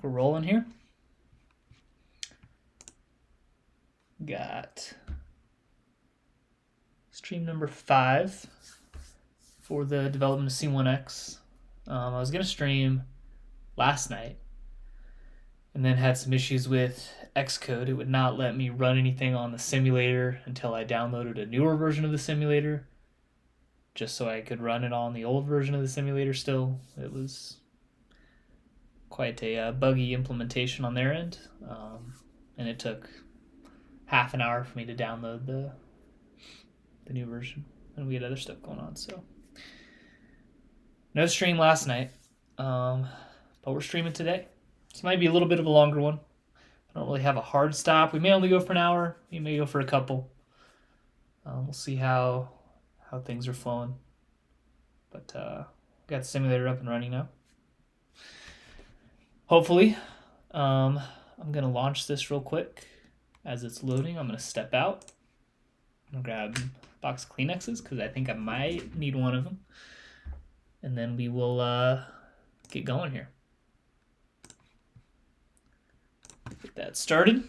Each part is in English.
we're rolling here. Got stream number 5 for the development of C1x. I was going to stream last night and then had some issues with Xcode. It would not let me run anything on the simulator until I downloaded a newer version of the simulator, just so I could run it on the old version of the simulator still. It was quite a buggy implementation on their end, and it took half an hour for me to download the new version, and we had other stuff going on, so no stream last night, but we're streaming today. This might be a little bit of a longer one. I don't really have a hard stop. We may only go for an hour. We may go for a couple. We'll see how things are flowing, but got the simulator up and running now. Hopefully, I'm gonna launch this real quick. As it's loading, I'm gonna step out. I'm gonna grab a box of Kleenexes because I think I might need one of them, and then we will get going here. Get that started.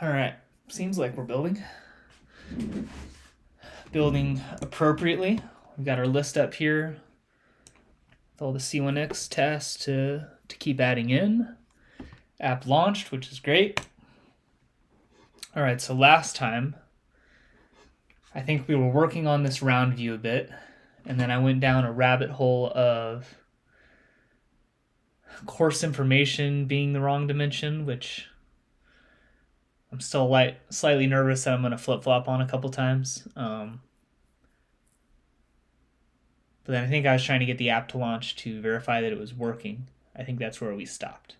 All right, seems like we're building appropriately. We've got our list up here with all the C1x tests to keep adding in. App launched, which is great. All right, so last time, I think we were working on this round view a bit, and then I went down a rabbit hole of course information being the wrong dimension, which I'm still slightly nervous that I'm going to flip-flop on a couple times. But then I think I was trying to get the app to launch to verify that it was working. I think that's where we stopped.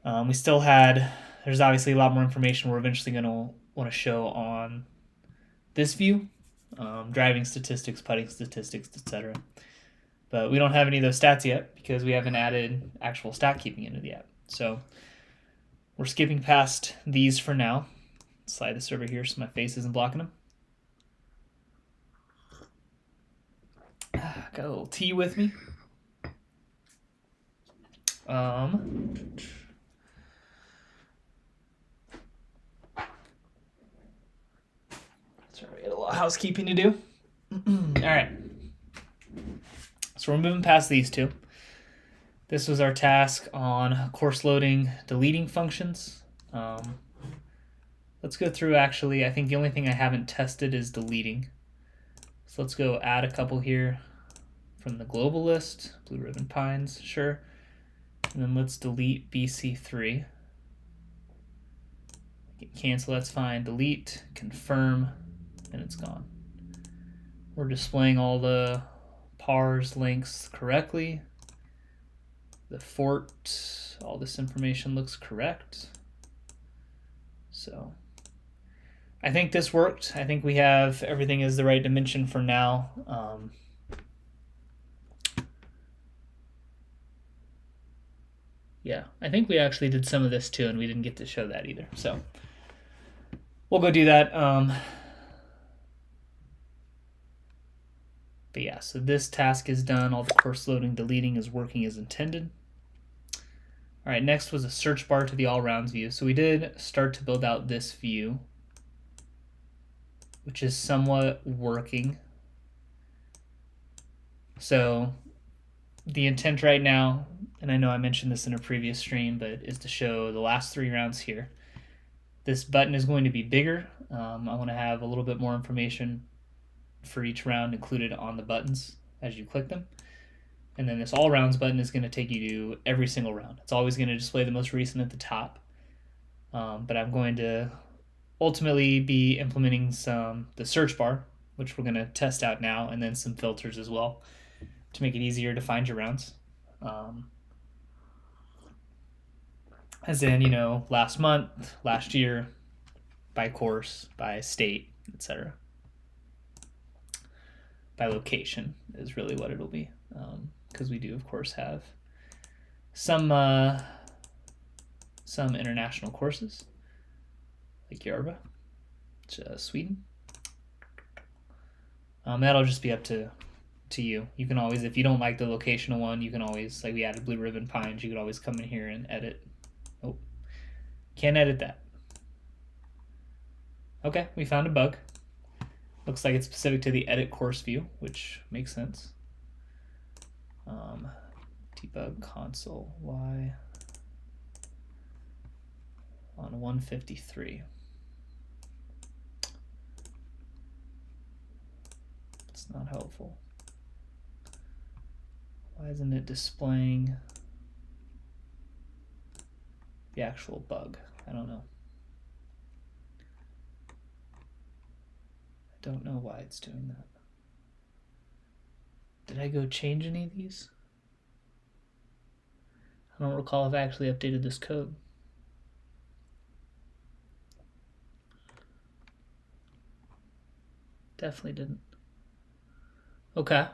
We still had, there's obviously a lot more information we're eventually going to want to show on this view. Driving statistics, putting statistics, etc. But we don't have any of those stats yet because we haven't added actual stat keeping into the app. So we're skipping past these for now. Slide this over here so my face isn't blocking them. Got a little tea with me. Sorry, I got a lot of housekeeping to do. All right. So we're moving past these two. This was our task on course loading, deleting functions. Let's go through actually. I think the only thing I haven't tested is deleting. So let's go add a couple here from the global list. Blue Ribbon Pines, sure. And then let's delete BC3. Cancel, that's fine. Delete, confirm, and it's gone. We're displaying all the pars links correctly. The fort, all this information looks correct. So I think this worked. I think we have everything is the right dimension for now. Yeah, I think we actually did some of this too, and we didn't get to show that either. So we'll go do that. But yeah, so this task is done. All the course loading, deleting is working as intended. All right, next was a search bar to the all rounds view. So we did start to build out this view, which is somewhat working. So the intent right now, and I know I mentioned this in a previous stream, but is to show the last 3 rounds here. This button is going to be bigger. I want to have a little bit more information for each round included on the buttons as you click them. And then this all rounds button is going to take you to every single round. It's always going to display the most recent at the top. But I'm going to ultimately be implementing the search bar, which we're going to test out now, and then some filters as well to make it easier to find your rounds. as in, you know, last month, last year, by course, by state, etc. By location is really what it'll be, because we do, of course, have some international courses, like Yarba, Sweden. That'll just be up to you. You can always, if you don't like the locational one, you can always, like we added Blue Ribbon Pines, you could always come in here and edit. Oh, can't edit that. Okay, we found a bug. Looks like it's specific to the edit course view, which makes sense. Debug console Y on 153. It's not helpful. Why isn't it displaying the actual bug? I don't know. I don't know why it's doing that. Did I go change any of these? I don't recall if I actually updated this code. Definitely didn't. Okay.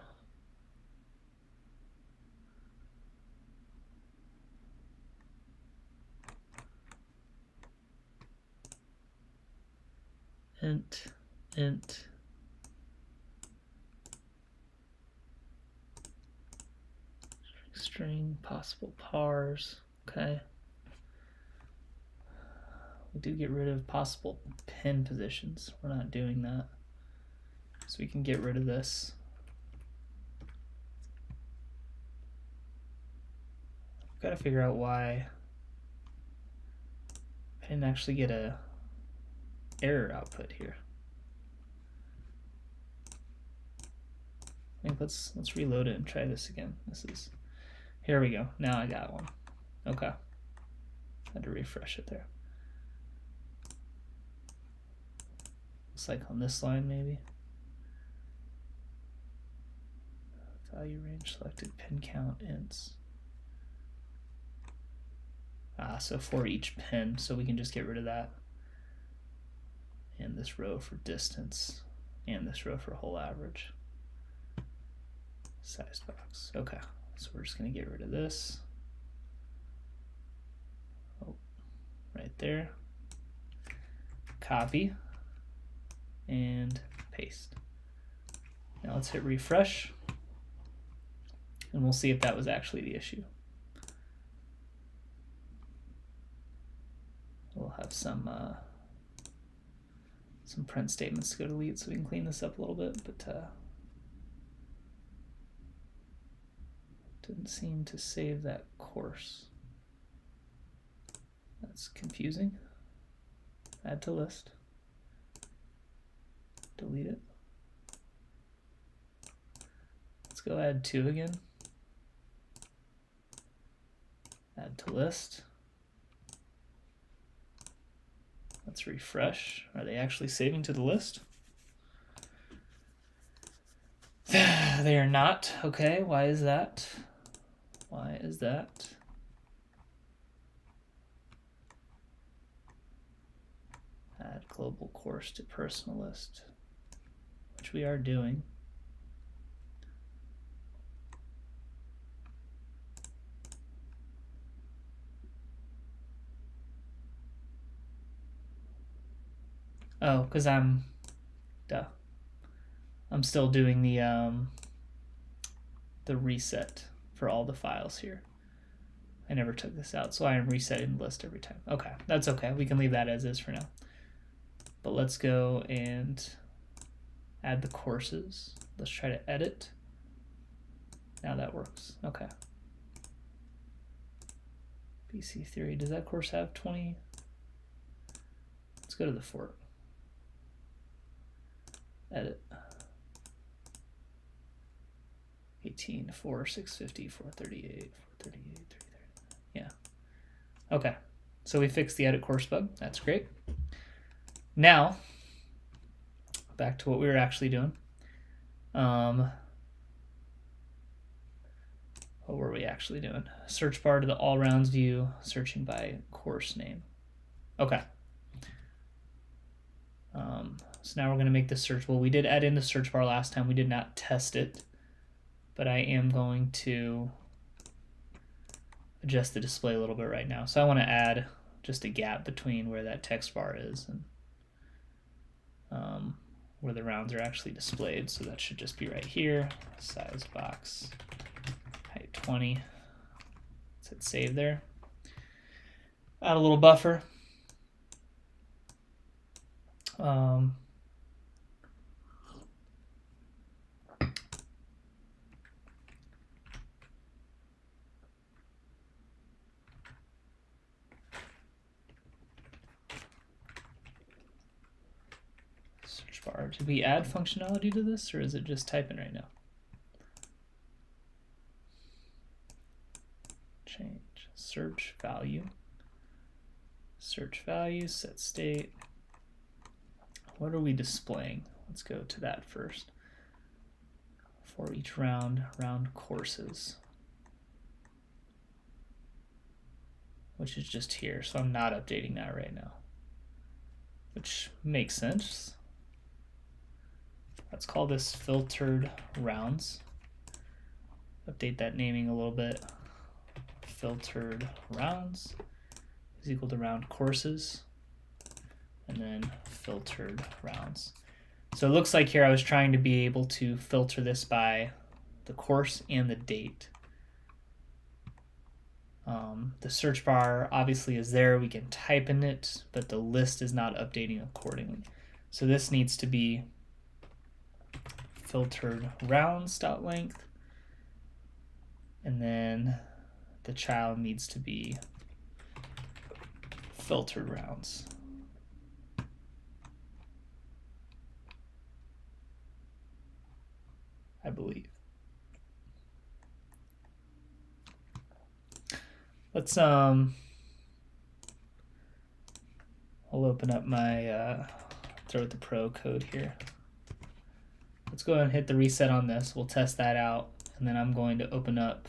int string possible pars. Okay. We do get rid of possible pin positions. We're not doing that. So we can get rid of this. I've got to figure out why I didn't actually get a error output here. I think let's reload it and try this again. Here we go. Now I got one. Okay. Had to refresh it there. Looks like on this line maybe. Value range selected, pin count ints. So for each pin, so we can just get rid of that. And this row for distance, and this row for whole average. Size box. Okay, so we're just going to get rid of this. Oh, right there. Copy and paste. Now let's hit refresh, and we'll see if that was actually the issue. We'll have some print statements to go delete, so we can clean this up a little bit, but didn't seem to save that course. That's confusing. Add to list. Delete it. Let's go add 2 again. Add to list. Let's refresh. Are they actually saving to the list? They are not. Okay, why is that? Why is that? Add global course to personal list, which we are doing. Oh, because I'm still doing the reset for all the files here. I never took this out, so I am resetting the list every time. Okay, that's okay. We can leave that as is for now. But let's go and add the courses. Let's try to edit. Now that works. Okay. BC theory. Does that course have 20? Let's go to the fort. Edit. 18, 4, 650, 438, 438, 330. Yeah. Okay. So we fixed the edit course bug. That's great. Now, back to what we were actually doing. Oh, what were we actually doing? Search bar to the all rounds view, searching by course name. Okay. So now we're going to make this searchable. We did add in the search bar last time. We did not test it, but I am going to adjust the display a little bit right now. So I want to add just a gap between where that text bar is and where the rounds are actually displayed. So that should just be right here. Size box, height 20. Let's hit save there. Add a little buffer. Search bar. Did we add functionality to this, or is it just typing right now? Change search value. Search value, set state. What are we displaying? Let's go to that first. For each round courses, which is just here. So I'm not updating that right now, which makes sense. Let's call this filtered rounds. Update that naming a little bit. Filtered rounds is equal to round courses, and then filtered rounds. So it looks like here I was trying to be able to filter this by the course and the date. The search bar obviously is there. We can type in it, but the list is not updating accordingly. So this needs to be filtered rounds.length, and then the child needs to be filtered rounds. I believe. Let's I'll open up my Throw It the Pro code here. Let's go ahead and hit the reset on this. We'll test that out, and then I'm going to open up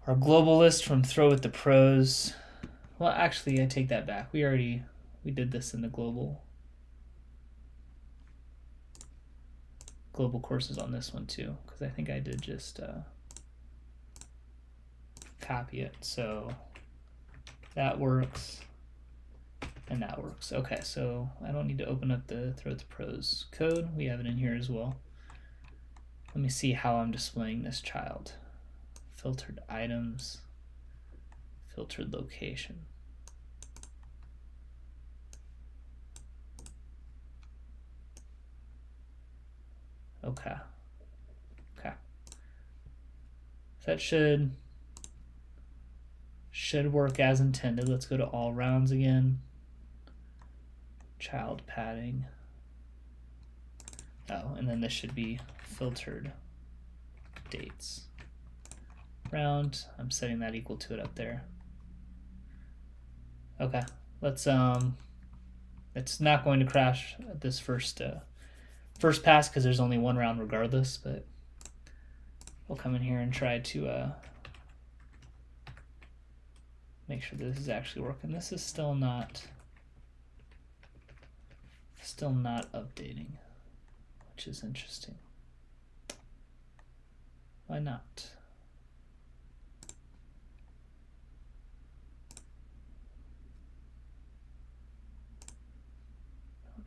our global list from Throw It the Pros. Well, actually, I take that back. We did this in the global courses on this one too, because I think I did just copy it. So that works and that works. Okay, so I don't need to open up the Throw It the Pros code. We have it in here as well. Let me see how I'm displaying this child. Filtered items, filtered location. Okay. So that should work as intended. Let's go to all rounds again. Child padding. Oh, and then this should be filtered dates. Round, I'm setting that equal to it up there. Okay, let's it's not going to crash at this first pass because there's only one round regardless, but we'll come in here and try to make sure this is actually working. This is still not updating, which is interesting. Why not?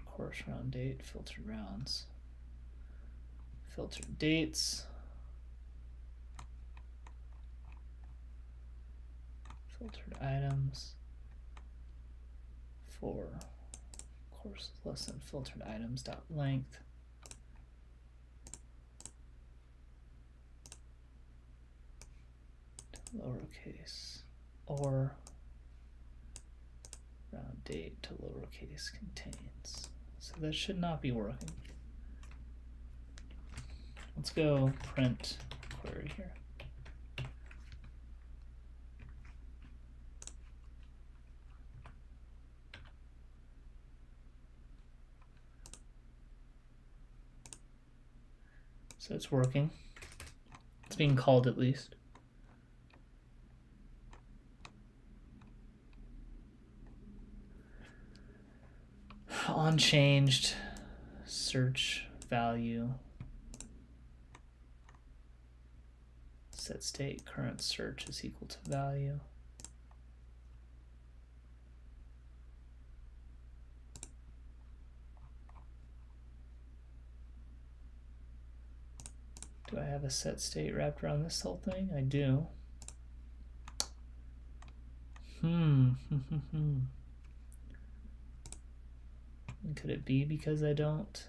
Course round date, filtered rounds, filtered dates, filtered items, for course lesson filtered items dot length, lowercase, or round date to lowercase contains. So that should not be working. Let's go print query here. So it's working. Let's being called at least. Unchanged search value. Set state current search is equal to value. Do I have a set state wrapped around this whole thing? I do. Could it be because I don't?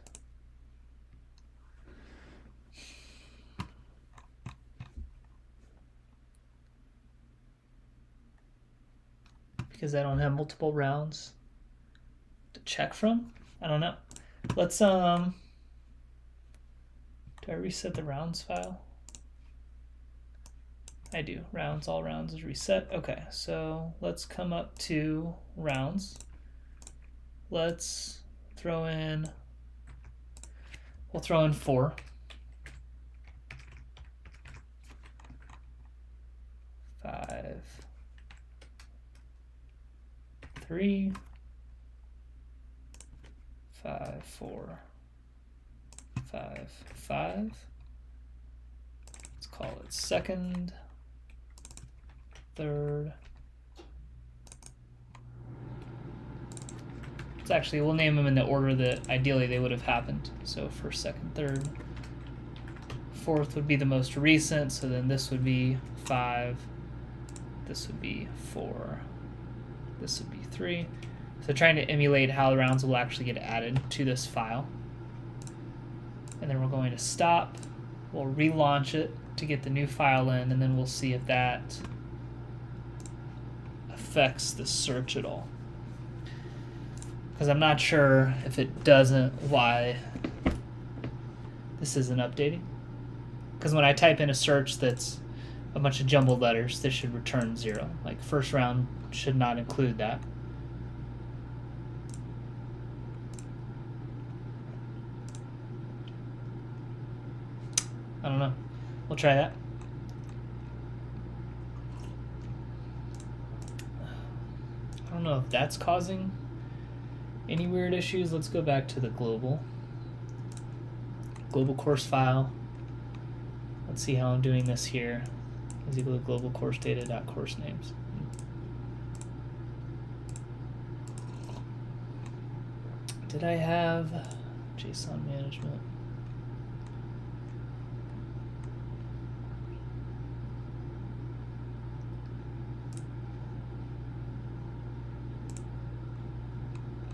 Because I don't have multiple rounds to check from? I don't know. Let's do I reset the rounds file? I do. Rounds, all rounds is reset. Okay, so let's come up to rounds. Let's throw in, we'll throw in 4. 5, 3, 5, 4, 5, 5. Let's call it second, third. It's actually, we'll name them in the order that ideally they would have happened. So first, second, third. Fourth would be the most recent, so then this would be 5. This would be 4. This would be 3. So trying to emulate how the rounds will actually get added to this file. And then we're going to stop. We'll relaunch it to get the new file in, and then we'll see if that affects the search at all. Because I'm not sure if it doesn't, why this isn't updating. Because when I type in a search that's a bunch of jumbled letters, this should return 0. Like first round should not include that. I don't know. We'll try that. I don't know if that's causing any weird issues. Let's go back to the global course file. Let's see how I'm doing this here. Is equal to global course data dot course names. Did I have JSON management?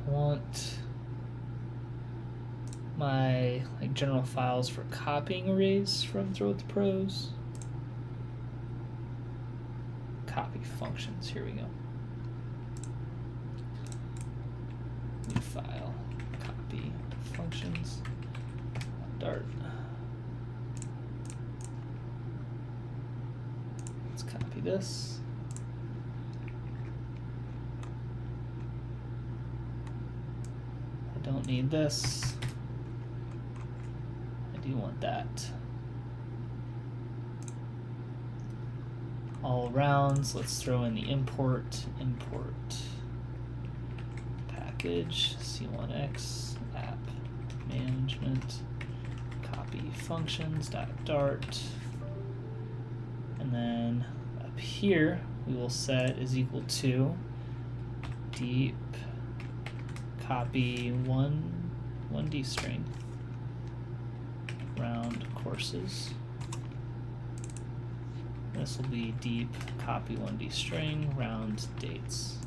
I want my general files for copying arrays from Throw with the Pros. Copy functions. Here we go. New file. Copy functions. Dart. Let's copy this. I don't need this. I do want that. All rounds, let's throw in the import package, C1x app management, copy functions .dart, and then up here we will set is equal to deep copy 1D string round courses. This will be deep copy 1D string round dates.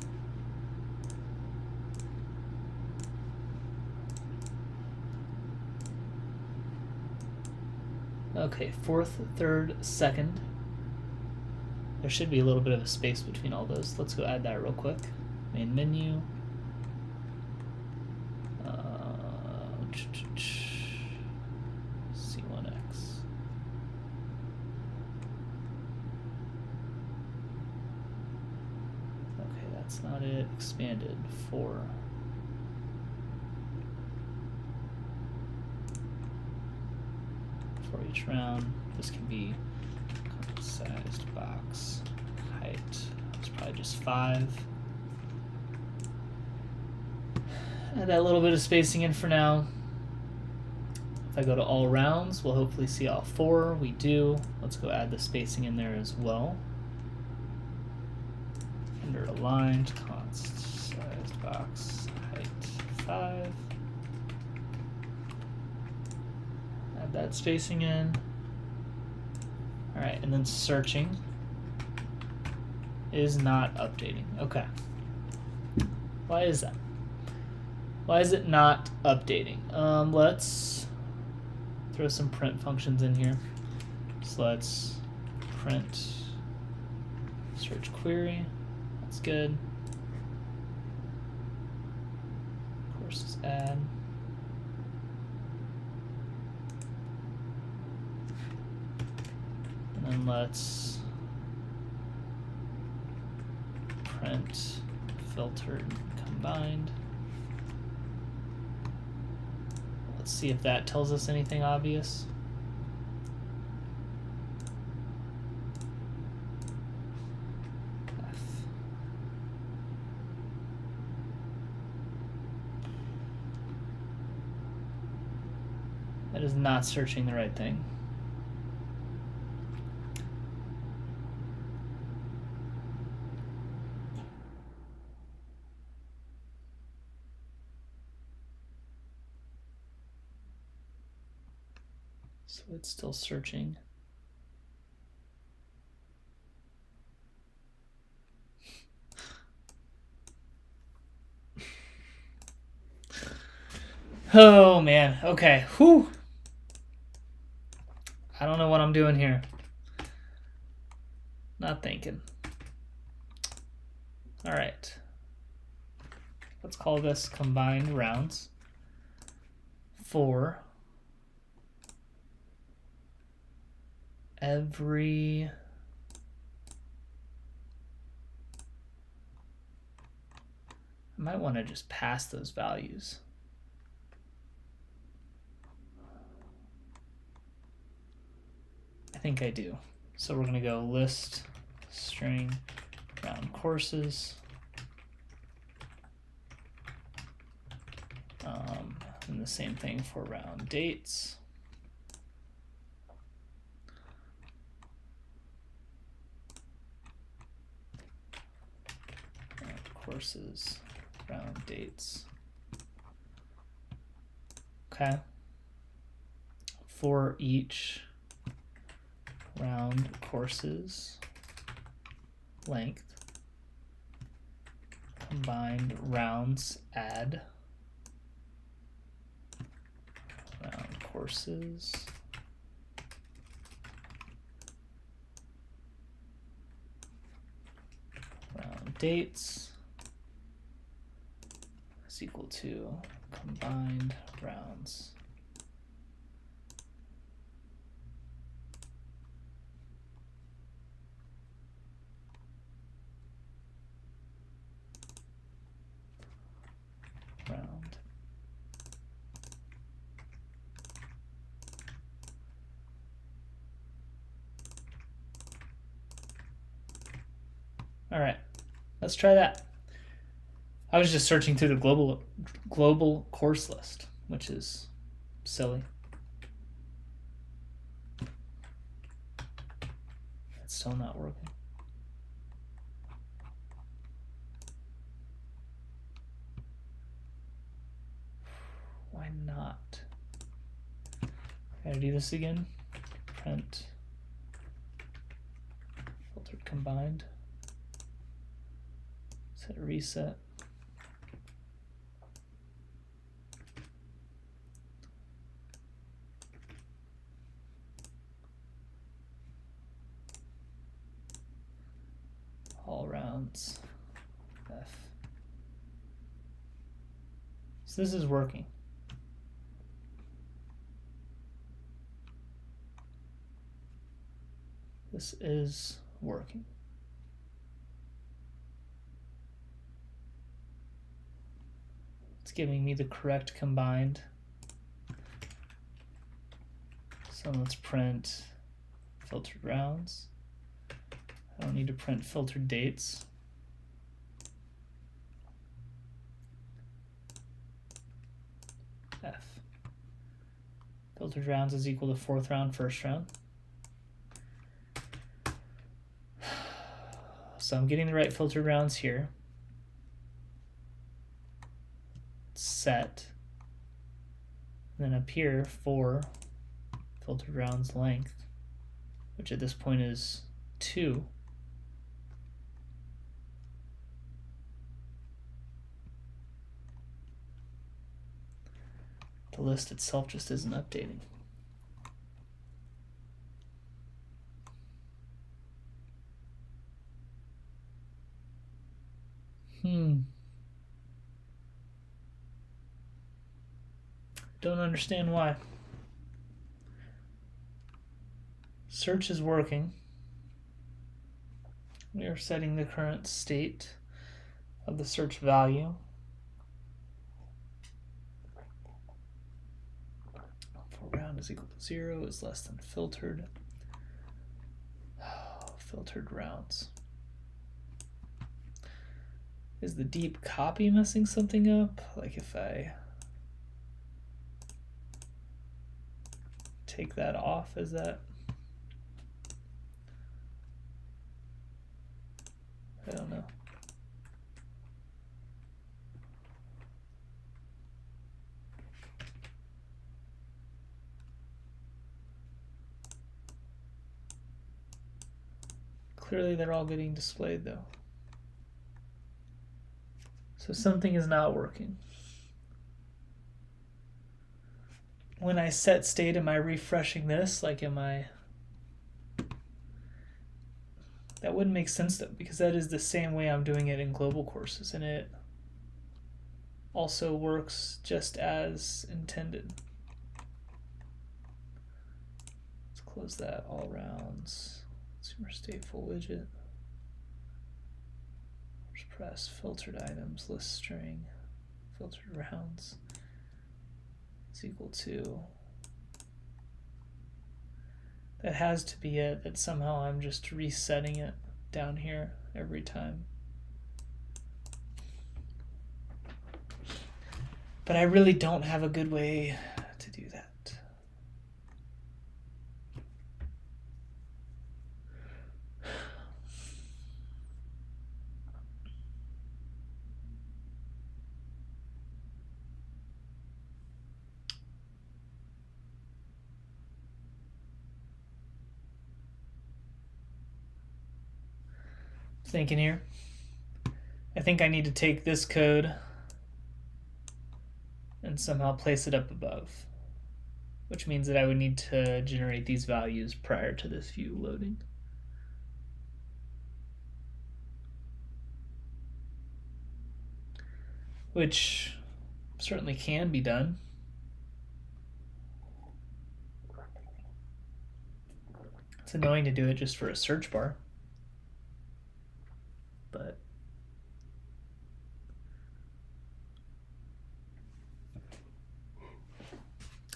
Okay, fourth, third, second. There should be a little bit of a space between all those. Let's go add that real quick. Main menu. C1x. Okay, that's not it. Expanded 4. For each round, this can be sized box height. It's probably just 5. Add that little bit of spacing in for now. If I go to all rounds, we'll hopefully see all 4. We do. Let's go add the spacing in there as well. Under aligned, const sized box height 5. Add that spacing in. All right, and then searching is not updating. Okay. Why is that? Why is it not updating? Let's throw some print functions in here. So let's print search query. That's good. Courses add. And then let's print filtered combined. Let's see if that tells us anything obvious. That is not searching the right thing. So it's still searching. Oh man, okay, whew. I don't know what I'm doing here. Not thinking. All right. Let's call this combined rounds for every I might want to just pass those values. I think I do. So we're going to go list string round courses. And the same thing for round dates. Courses, round dates. Okay. For each round courses length, combined rounds add round courses round dates is equal to combined rounds round. All right, let's try that. I was just searching through the global course list, which is silly. It's still not working. Why not? Gotta do this again. Print filtered combined. Set reset. All rounds F. So this is working. This is working. It's giving me the correct combined. So let's print filtered rounds. I don't need to print filtered dates. F. Filtered rounds is equal to 4th round, 1st round. So I'm getting the right filtered rounds here. Set. And then up here, 4 filtered rounds length, which at this point is 2. The list itself just isn't updating. Don't understand why. Search is working. We are setting the current state of the search value. For round is equal to 0 is less than filtered. Filtered rounds. Is the deep copy messing something up? Like if I take that off, is that? I don't know. Clearly they're all getting displayed though. So something is not working. When I set state, am I refreshing this? Like, am I? That wouldn't make sense though, because that is the same way I'm doing it in global courses, and it also works just as intended. Let's close that. All rounds. Consumer stateful widget. Press filtered items, list string, filtered rounds is equal to. That has to be it, that somehow I'm just resetting it down here every time. But I really don't have a good way to do that. Thinking here. I think I need to take this code and somehow place it up above, which means that I would need to generate these values prior to this view loading. Which certainly can be done. It's annoying to do it just for a search bar. But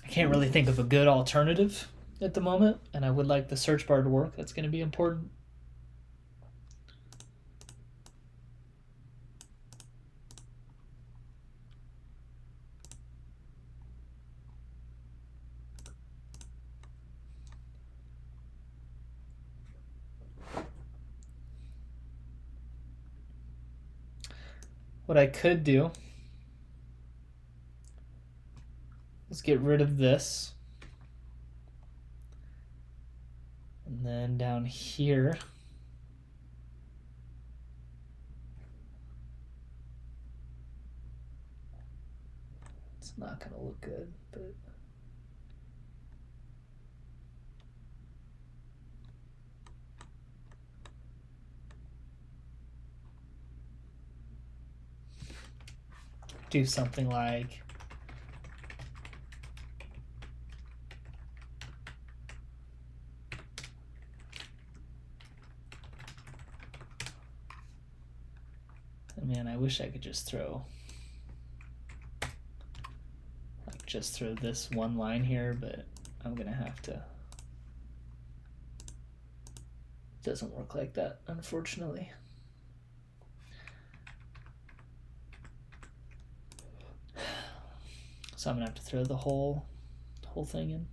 I can't really think of a good alternative at the moment, and I would like the search bar to work. That's going to be important. What I could do is get rid of this. And then down here, it's not going to look good, but do something like man, I wish I could just throw this one line here, but I'm gonna have to doesn't work like that, unfortunately. So I'm gonna have to throw the whole thing in.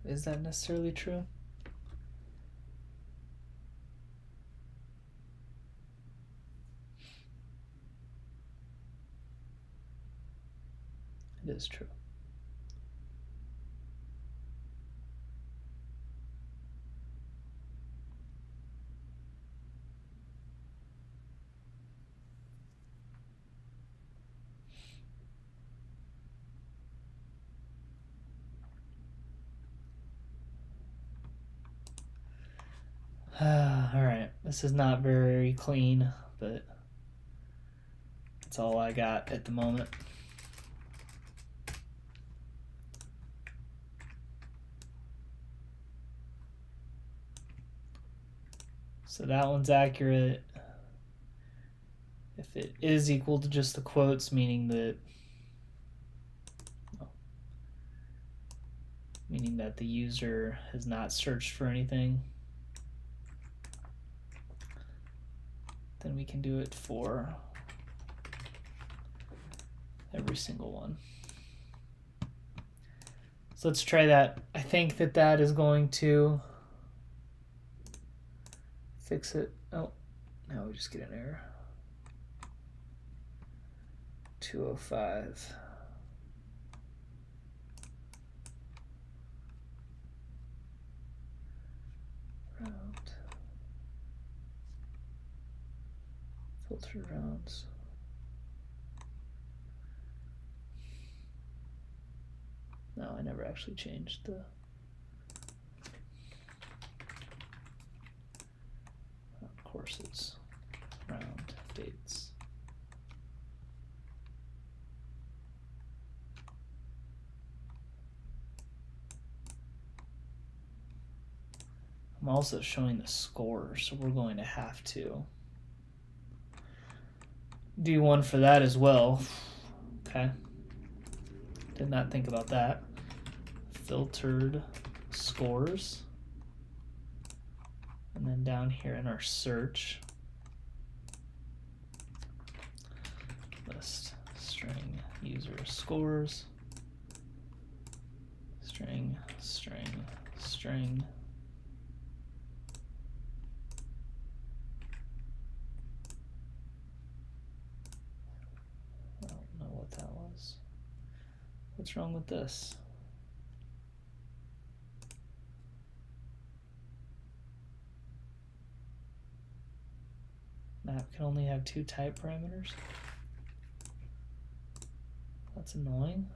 Is that necessarily true? It is true. All right, this is not very clean, but that's all I got at the moment. So that one's accurate. If it is equal to just the quotes, meaning that the user has not searched for anything, then we can do it for every single one. So let's try that. I think that is going to fix it. Oh, now we just get an error. 205. Round. Filtered rounds. No, I never actually changed the courses, round, dates. I'm also showing the score, so we're going to have to do one for that as well. Okay. Did not think about that. Filtered scores. And then down here in our search, list string user scores, string, string, string. I don't know what that was. What's wrong with this? Map can only have 2 type parameters. That's annoying.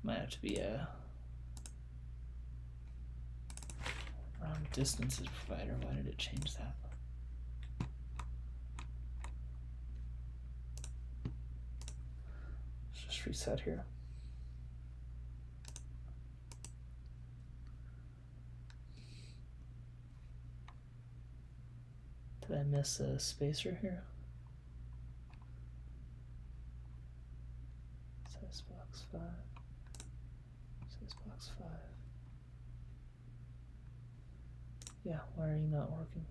Might have to be a round distances provider. Why did it change that? Let's just reset here. Did I miss a spacer here? Yeah, why are you not working?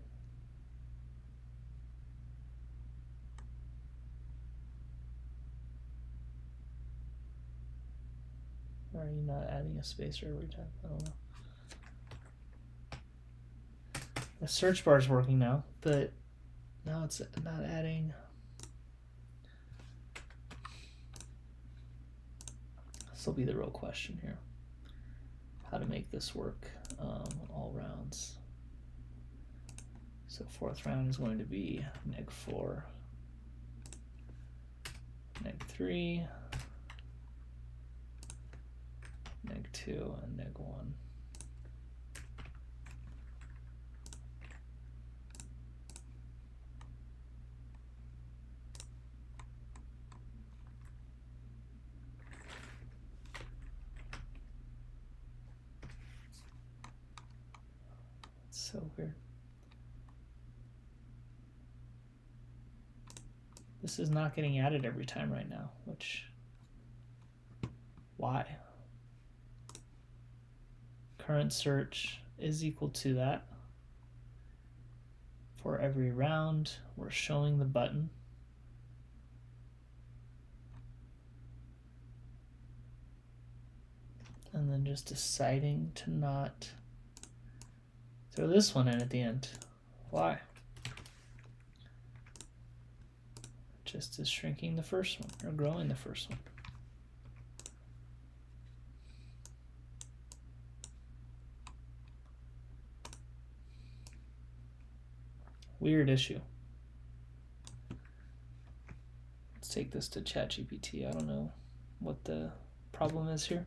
Why are you not adding a spacer every time? I don't know. The search bar is working now, but now it's not adding. This will be the real question here. How to make this work all rounds. So fourth round is going to be -4, -3, -2, and -1. So weird. This is not getting added every time right now, which, why? Current search is equal to that. For every round, we're showing the button. And then just deciding to not throw this one in at the end. Why? Just as shrinking the first one, or growing the first one. Weird issue. Let's take this to ChatGPT. I don't know what the problem is here.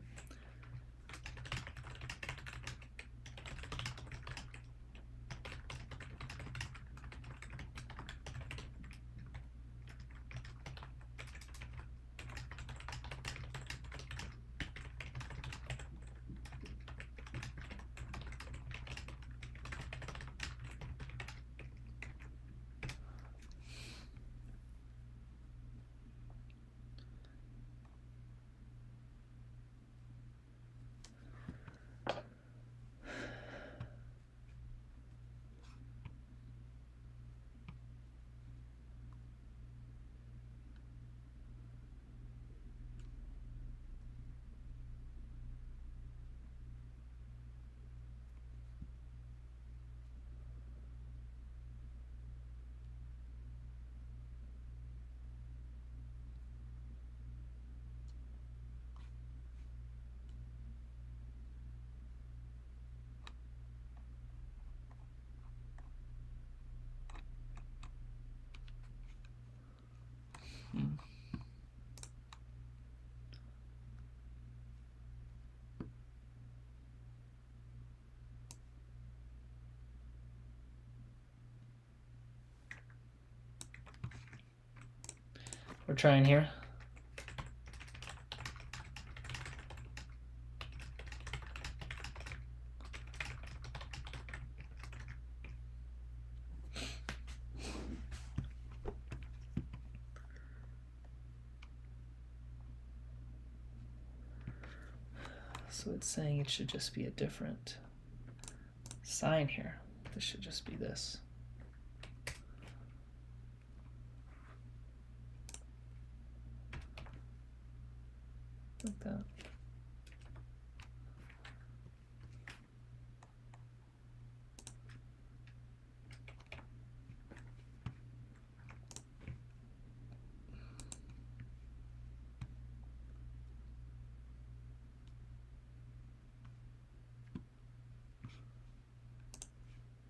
We're trying here. So it's saying it should just be a different sign here. This should just be this. Like that.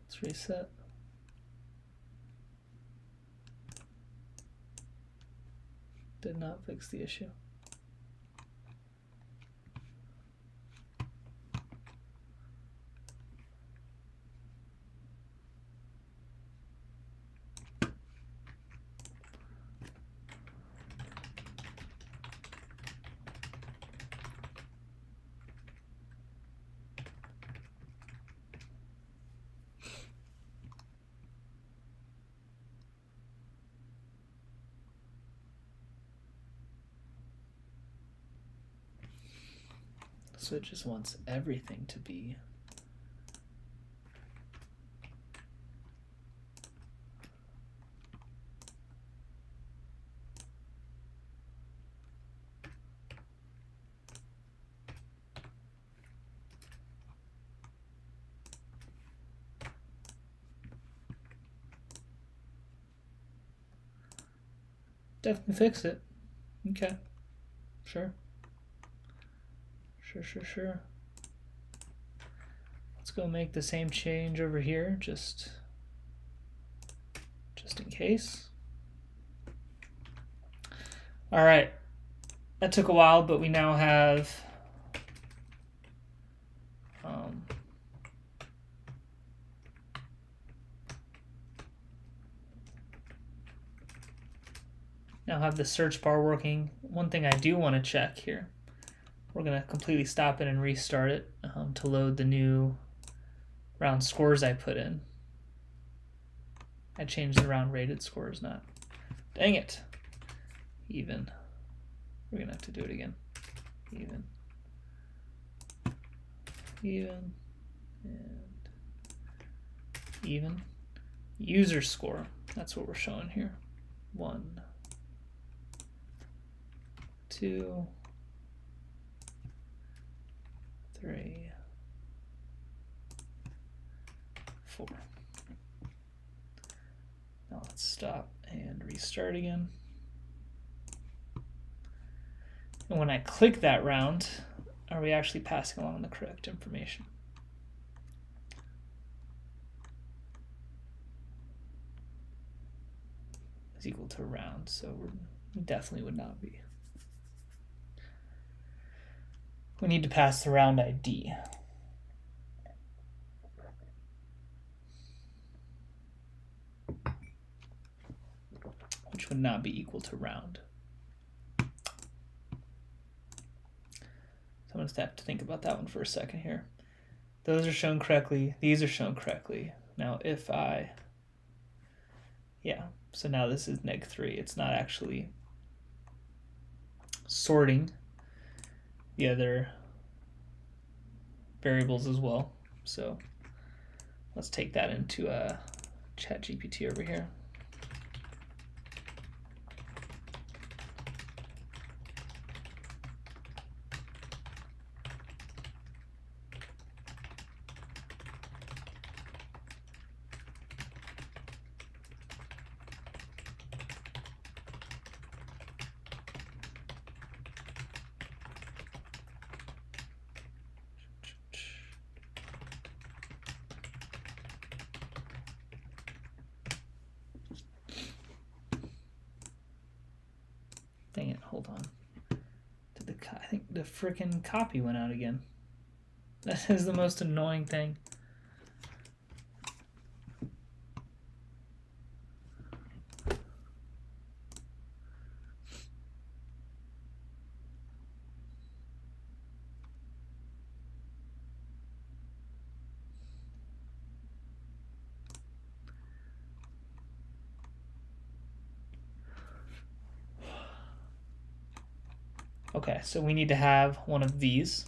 Let's reset. Did not fix the issue. So it just wants everything to be Definitely fix it. Okay. Sure. Sure. Let's go make the same change over here, just in case. All right. That took a while, but we now have the search bar working. One thing I do want to check here, we're going to completely stop it and restart it to load the new round scores I put in. I changed the round rated scores, not. Dang it. Even. We're going to have to do it again. Even. And even. User score. That's what we're showing here. 1, 2, 3, 4. Now let's stop and restart again. And when I click that round, are we actually passing along the correct information? Is equal to round, so we definitely would not be. We need to pass the round ID. Which would not be equal to round. So I'm going to have to think about that one for a second here. Those are shown correctly. These are shown correctly. Now if I, so now this is neg3. It's not actually sorting the other variables as well. So let's take that into ChatGPT over here. Dang it, hold on. I think the frickin' copy went out again. That is the most annoying thing. Okay, so we need to have one of these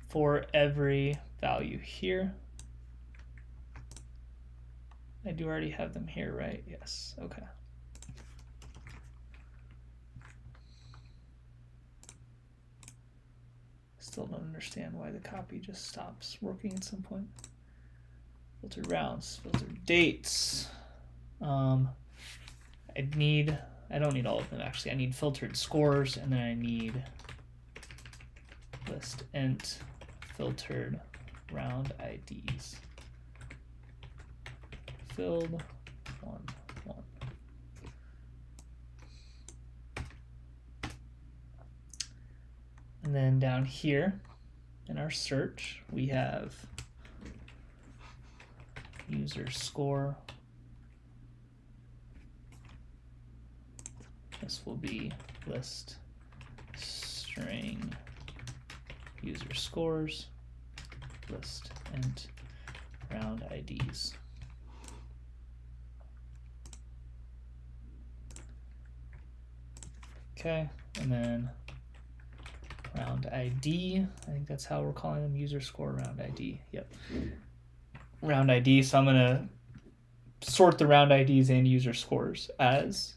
for every value here. I do already have them here, right? Yes, okay. Still don't understand why the copy just stops working at some point. Filtered rounds, filtered dates. I don't need all of them actually. I need filtered scores, and then I need list int filtered round IDs. Filled 1, 1. And then down here in our search, we have user score. This will be list string user scores, list int round IDs. Okay, and then round ID, I think that's how we're calling them, user score round ID. Yep. Round ID, so I'm gonna sort the round IDs and user scores as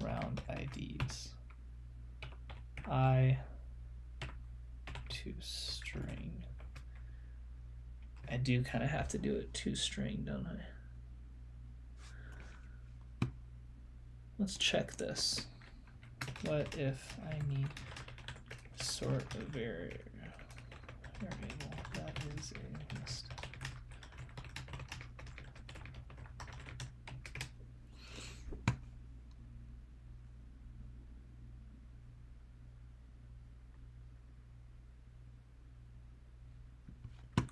round IDs I to string. I do kind of have to do it to string, don't I? let's check this. What if I need sort a variable that is a mistake?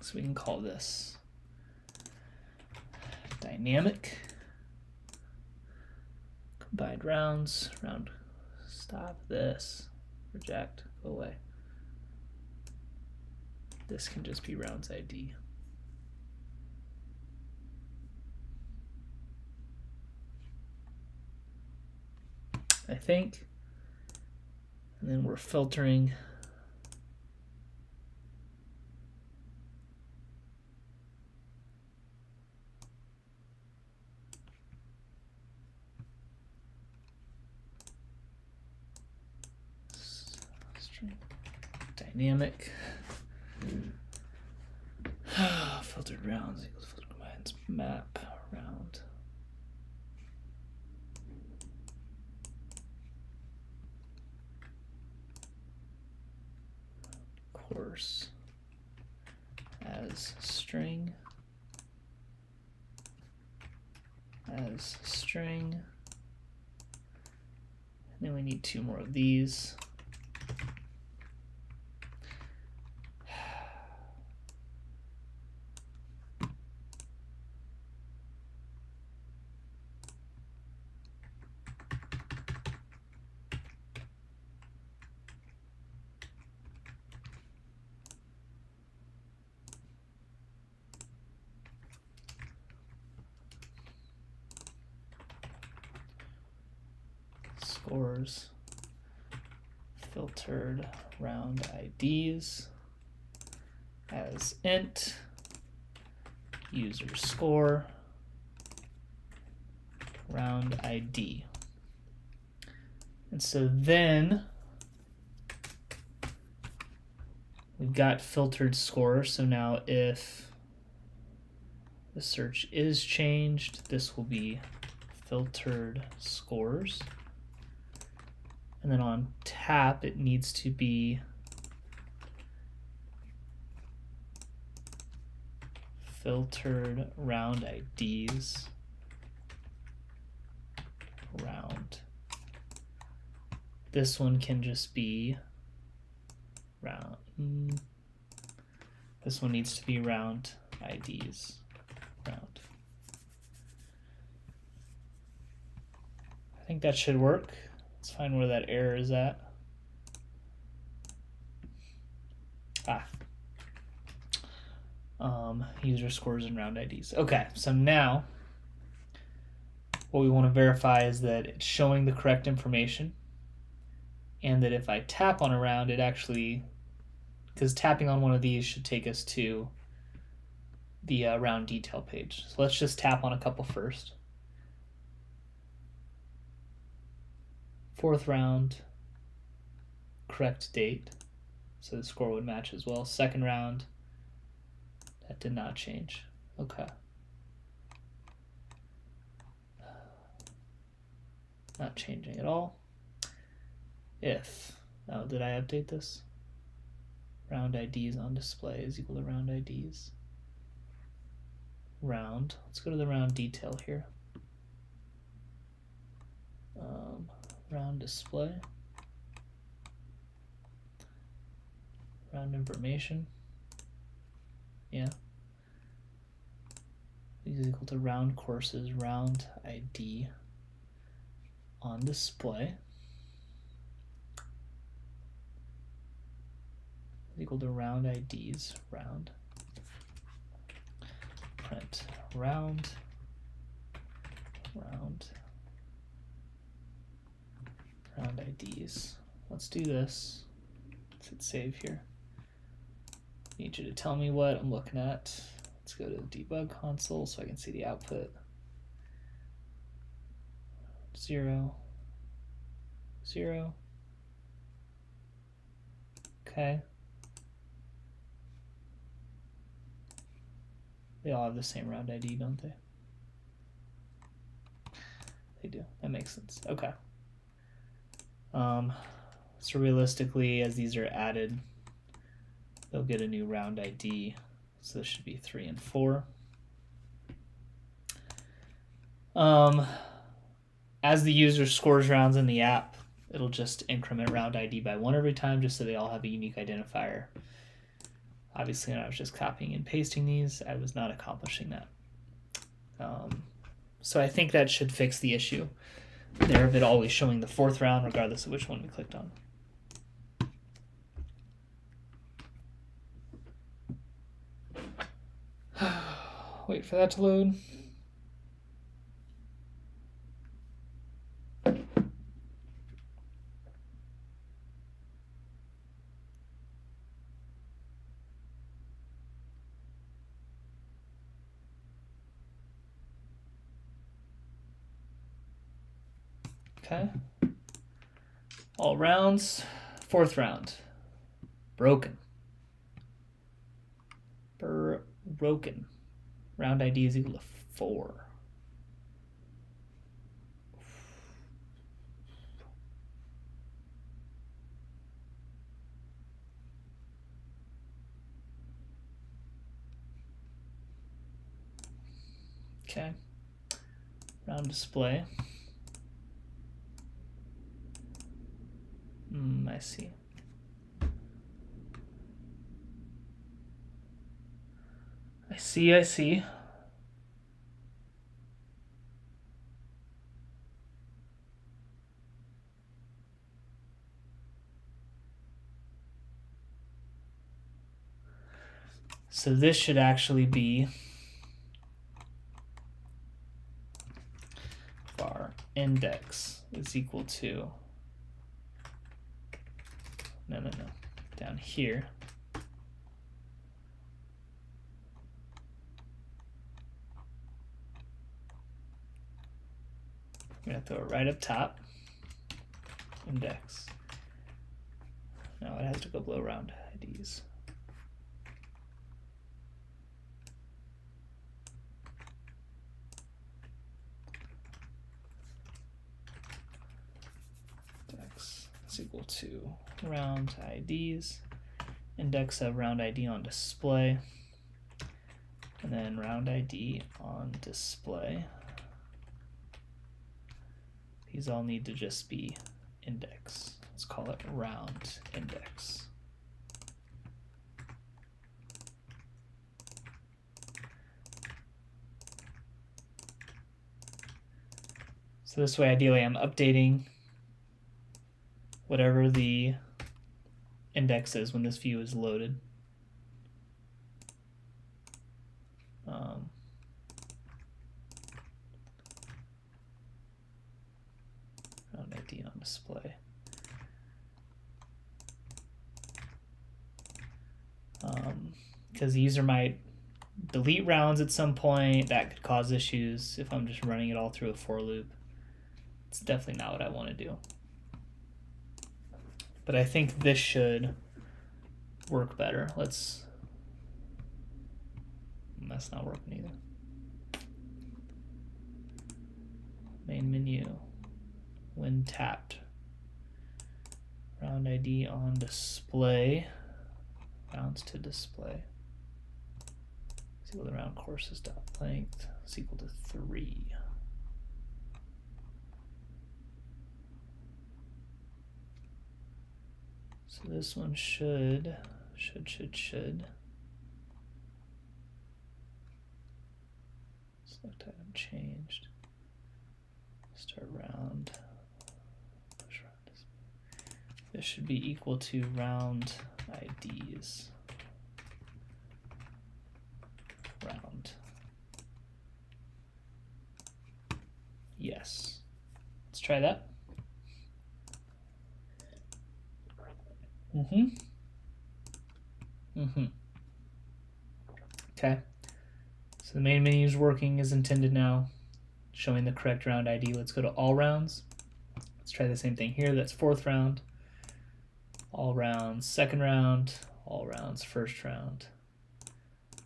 So we can call this dynamic combined rounds, round, stop this, reject, go away. This can just be rounds ID. I think. And then we're filtering dynamic filtered rounds equals filtered combines map round. Course as string and then we need 2 more of these. Scores filtered round IDs as int user score round ID. And so then we've got filtered score. So now if the search is changed, this will be filtered scores. And then on tap, it needs to be filtered round IDs round. This one can just be round. This one needs to be round IDs round. I think that should work. Let's find where that error is at. User scores and round IDs. Okay, so now what we want to verify is that it's showing the correct information, and that if I tap on a round, it actually, because tapping on one of these should take us to the round detail page. So let's just tap on a couple first. 4th round, correct date, so the score would match as well. 2nd round, that did not change. Okay. Not changing at all. If, now did I update this? Round IDs on display is equal to round IDs. Round, let's go to the round detail here. Round display. Round information. Yeah. Is equal to round courses, round ID on display. Is equal to round IDs, round. Print round, round IDs. Let's do this. Let's hit save here. Need you to tell me what I'm looking at. Let's go to the debug console so I can see the output. 0, 0. Okay. They all have the same round ID, don't they? they do. That makes sense. Okay. So realistically, as these are added, they'll get a new round ID. So this should be 3 and 4. As the user scores rounds in the app, it'll just increment round ID by 1 every time, just so they all have a unique identifier. Obviously, when I was just copying and pasting these, I was not accomplishing that. So I think that should fix the issue there of it always showing the 4th round, regardless of which one we clicked on. Wait for that to load. Okay. All rounds. 4th round. Broken. Broken. Round ID is equal to 4. Okay. Round display. I see. I see. So this should actually be var index is equal to, no, down here. I'm going to throw it right up top, index. Now it has to go below round IDs. Index is equal to round IDs, index of round ID on display, and then round ID on display. These all need to just be index. Let's call it round index. So this way, ideally, I'm updating whatever the index is when this view is loaded. Round ID on display. Because the user might delete rounds at some point. That could cause issues if I'm just running it all through a for loop. It's definitely not what I want to do. But I think this should work better. That's not working either. Main menu. When tapped. Round ID on display. Rounds to display. Is equal to round courses dot length is equal to 3. So this one should select item changed. Start round. Push round. This should be equal to round IDs. Round. Yes. Let's try that. Okay. So the main menu is working as intended now, showing the correct round ID. Let's go to all rounds. Let's try the same thing here. That's 4th round. All rounds, 2nd round. All rounds, 1st round.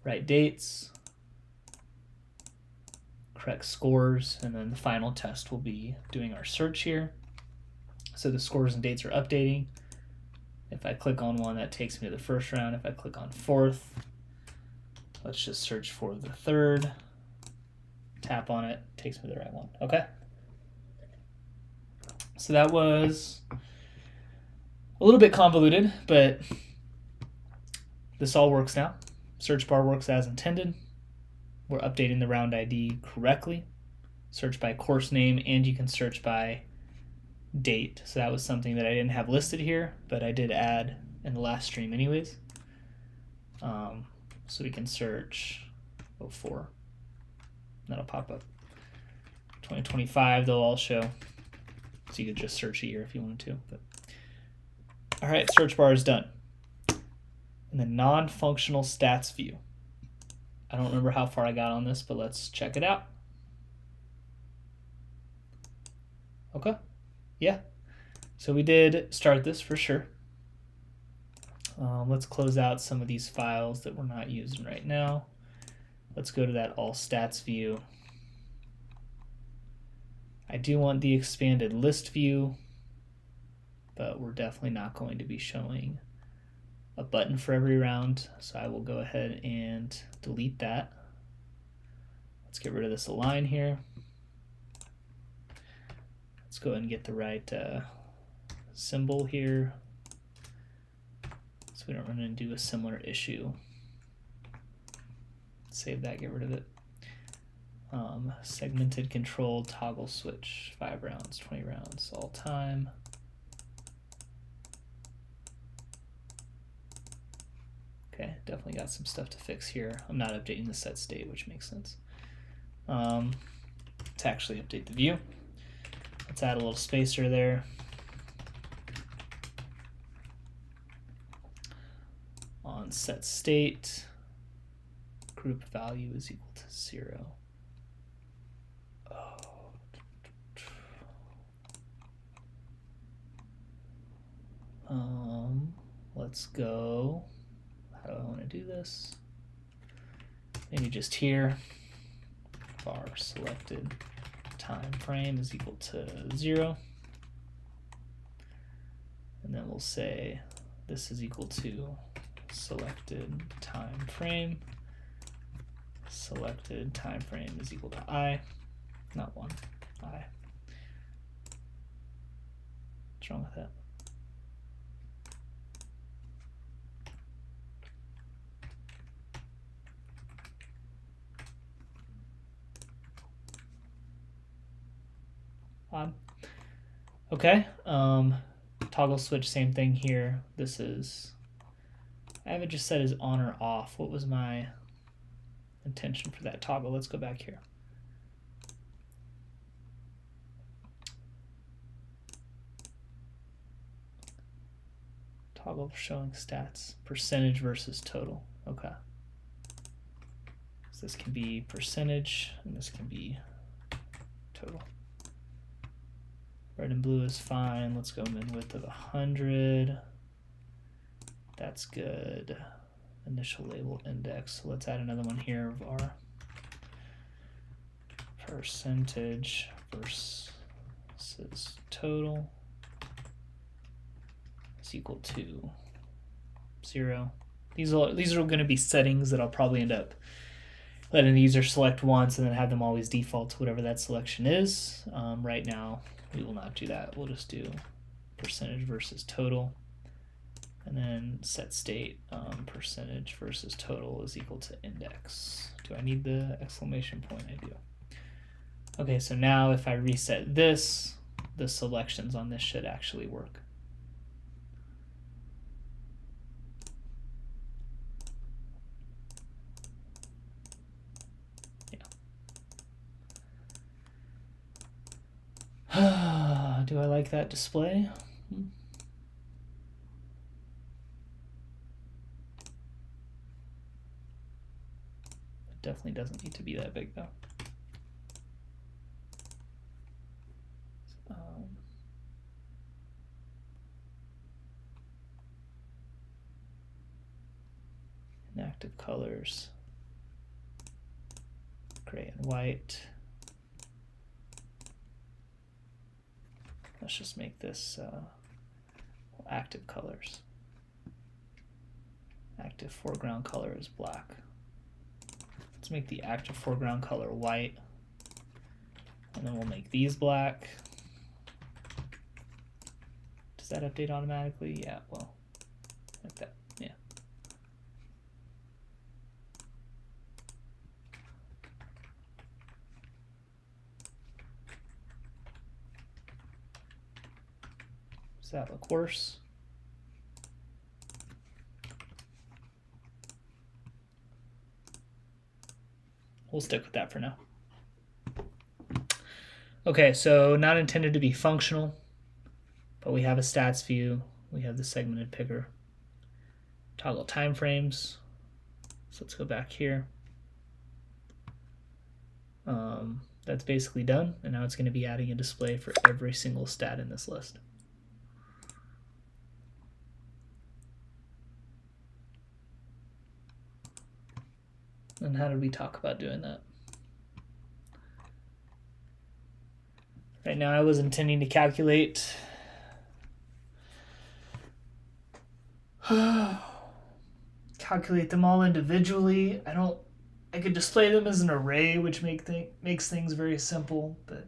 Right dates. correct scores, and then the final test will be doing our search here. So the scores and dates are updating. If I click on one, that takes me to the first round. If I click on fourth, let's just search for the third. Tap on it, takes me to the right one. Okay. So that was a little bit convoluted, but this all works now. Search bar works as intended. We're updating the round ID correctly. Search by course name, and you can search by date. So that was something that I didn't have listed here, but I did add in the last stream anyways. So we can search 04. That'll pop up. 2025, they'll all show. So you could just search a year if you wanted to. But all right, search bar is done. And the non-functional stats view. I don't remember how far I got on this, but let's check it out. Okay, yeah. So we did start this for sure. Let's close out some of these files that we're not using right now. Let's go to that all stats view. I do want the expanded list view, but we're definitely not going to be showing a button for every round, so I will go ahead and delete that. Let's get rid of this align here. Let's go ahead and get the right symbol here so we don't run into a similar issue. Save that, get rid of it. Segmented control toggle switch, 5 rounds, 20 rounds, all time. Okay, definitely got some stuff to fix here. I'm not updating the set state, which makes sense. To actually update the view, let's add a little spacer there. On set state, group value is equal to 0. Let's go. How do I want to do this? Maybe just here. Var selected time frame is equal to 0. And then we'll say this is equal to selected time frame. Selected time frame is equal to I, not 1, I. What's wrong with that? Odd. Okay, toggle switch, same thing here. This is, I have it just set as on or off. What was my intention for that toggle? Let's go back here. Toggle showing stats, percentage versus total. Okay. So this can be percentage, and this can be total. Red and blue is fine. Let's go min width of 100. That's good. Initial label index. So let's add another one here of our percentage versus total is equal to 0. These are going to be settings that I'll probably end up letting the user select once and then have them always default to whatever that selection is. Right now, we will not do that. We'll just do percentage versus total. And then set state, percentage versus total is equal to index. Do I need the exclamation point? I do. Okay, so now if I reset this, the selections on this should actually work. Yeah. Do I like that display? Definitely doesn't need to be that big though. Inactive colors, gray and white. let's just make this active colors. Active foreground color is black. Let's make the active foreground color white. And then we'll make these black. Does that update automatically? Yeah, well, like that, yeah. Does that look worse? We'll stick with that for now. Okay, so not intended to be functional, but we have a stats view. We have the segmented picker. Toggle time frames. So let's go back here. That's basically done, and now it's going to be adding a display for every single stat in this list. And how did we talk about doing that? Right now I was intending to calculate calculate them all individually. I could display them as an array, which makes things very simple, but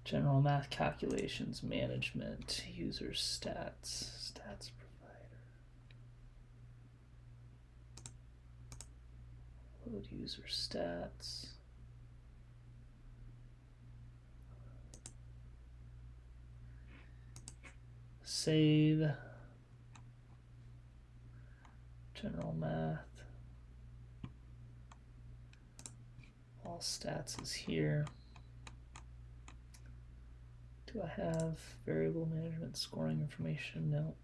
general math calculations, management, user stats provider, load user stats. Save. General math. All stats is here. Do I have variable management scoring information? No.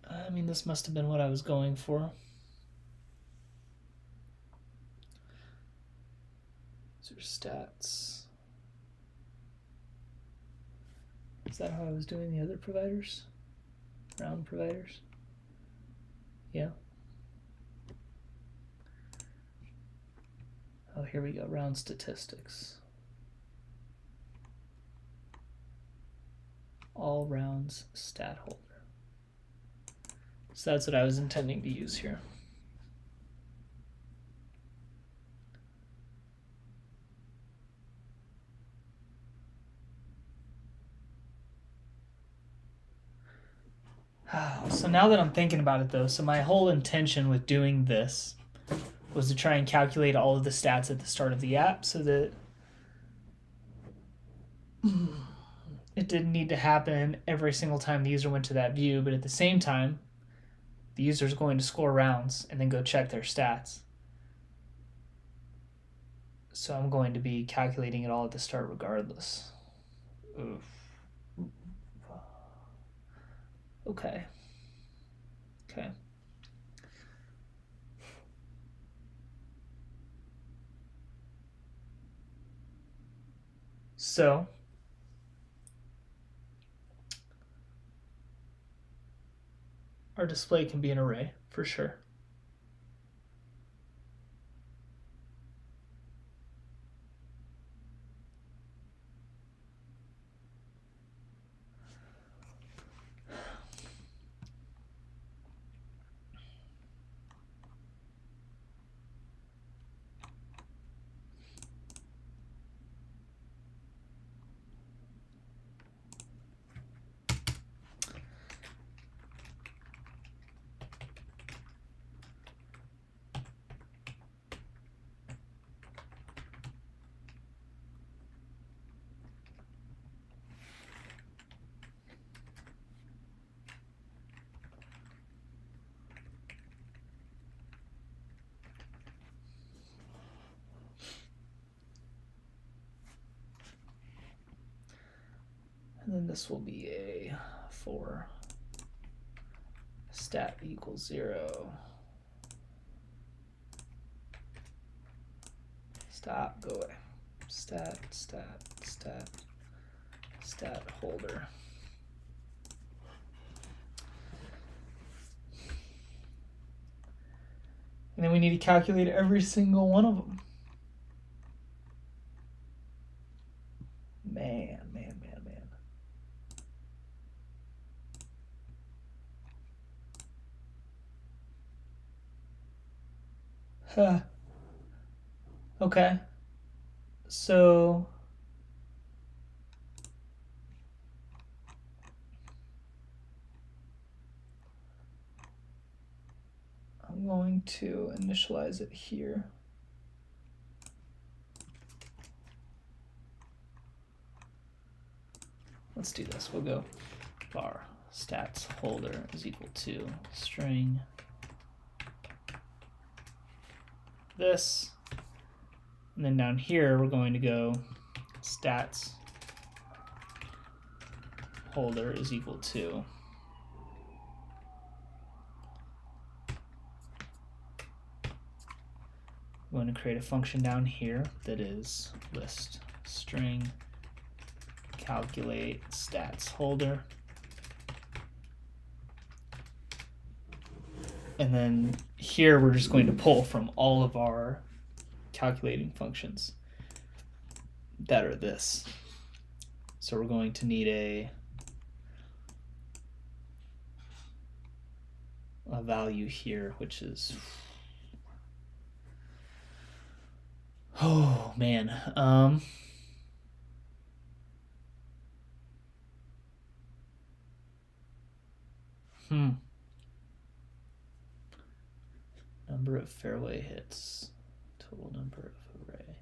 I mean, this must have been what I was going for. User stats. Is that how I was doing the other providers? Round providers? Yeah. Oh, here we go, round statistics. All rounds stat holder. So that's what I was intending to use here. So now that I'm thinking about it though, so my whole intention with doing this was to try and calculate all of the stats at the start of the app so that it didn't need to happen every single time the user went to that view, but at the same time, the user is going to score rounds and then go check their stats. So I'm going to be calculating it all at the start regardless. Oof. Okay. So our display can be an array for sure. And then this will be a for stat equals 0. Stop, go away. Stat holder. And then we need to calculate every single one of them. Man. Huh. Okay. So I'm going to initialize it here. Let's do this. We'll go var stats holder is equal to string this. And then down here, we're going to go stats holder is equal to I'm going to create a function down here that is list string calculate stats holder. And then here we're just going to pull from all of our calculating functions that are this. So we're going to need a value here, which is, oh man, number of fairway hits, total number of array.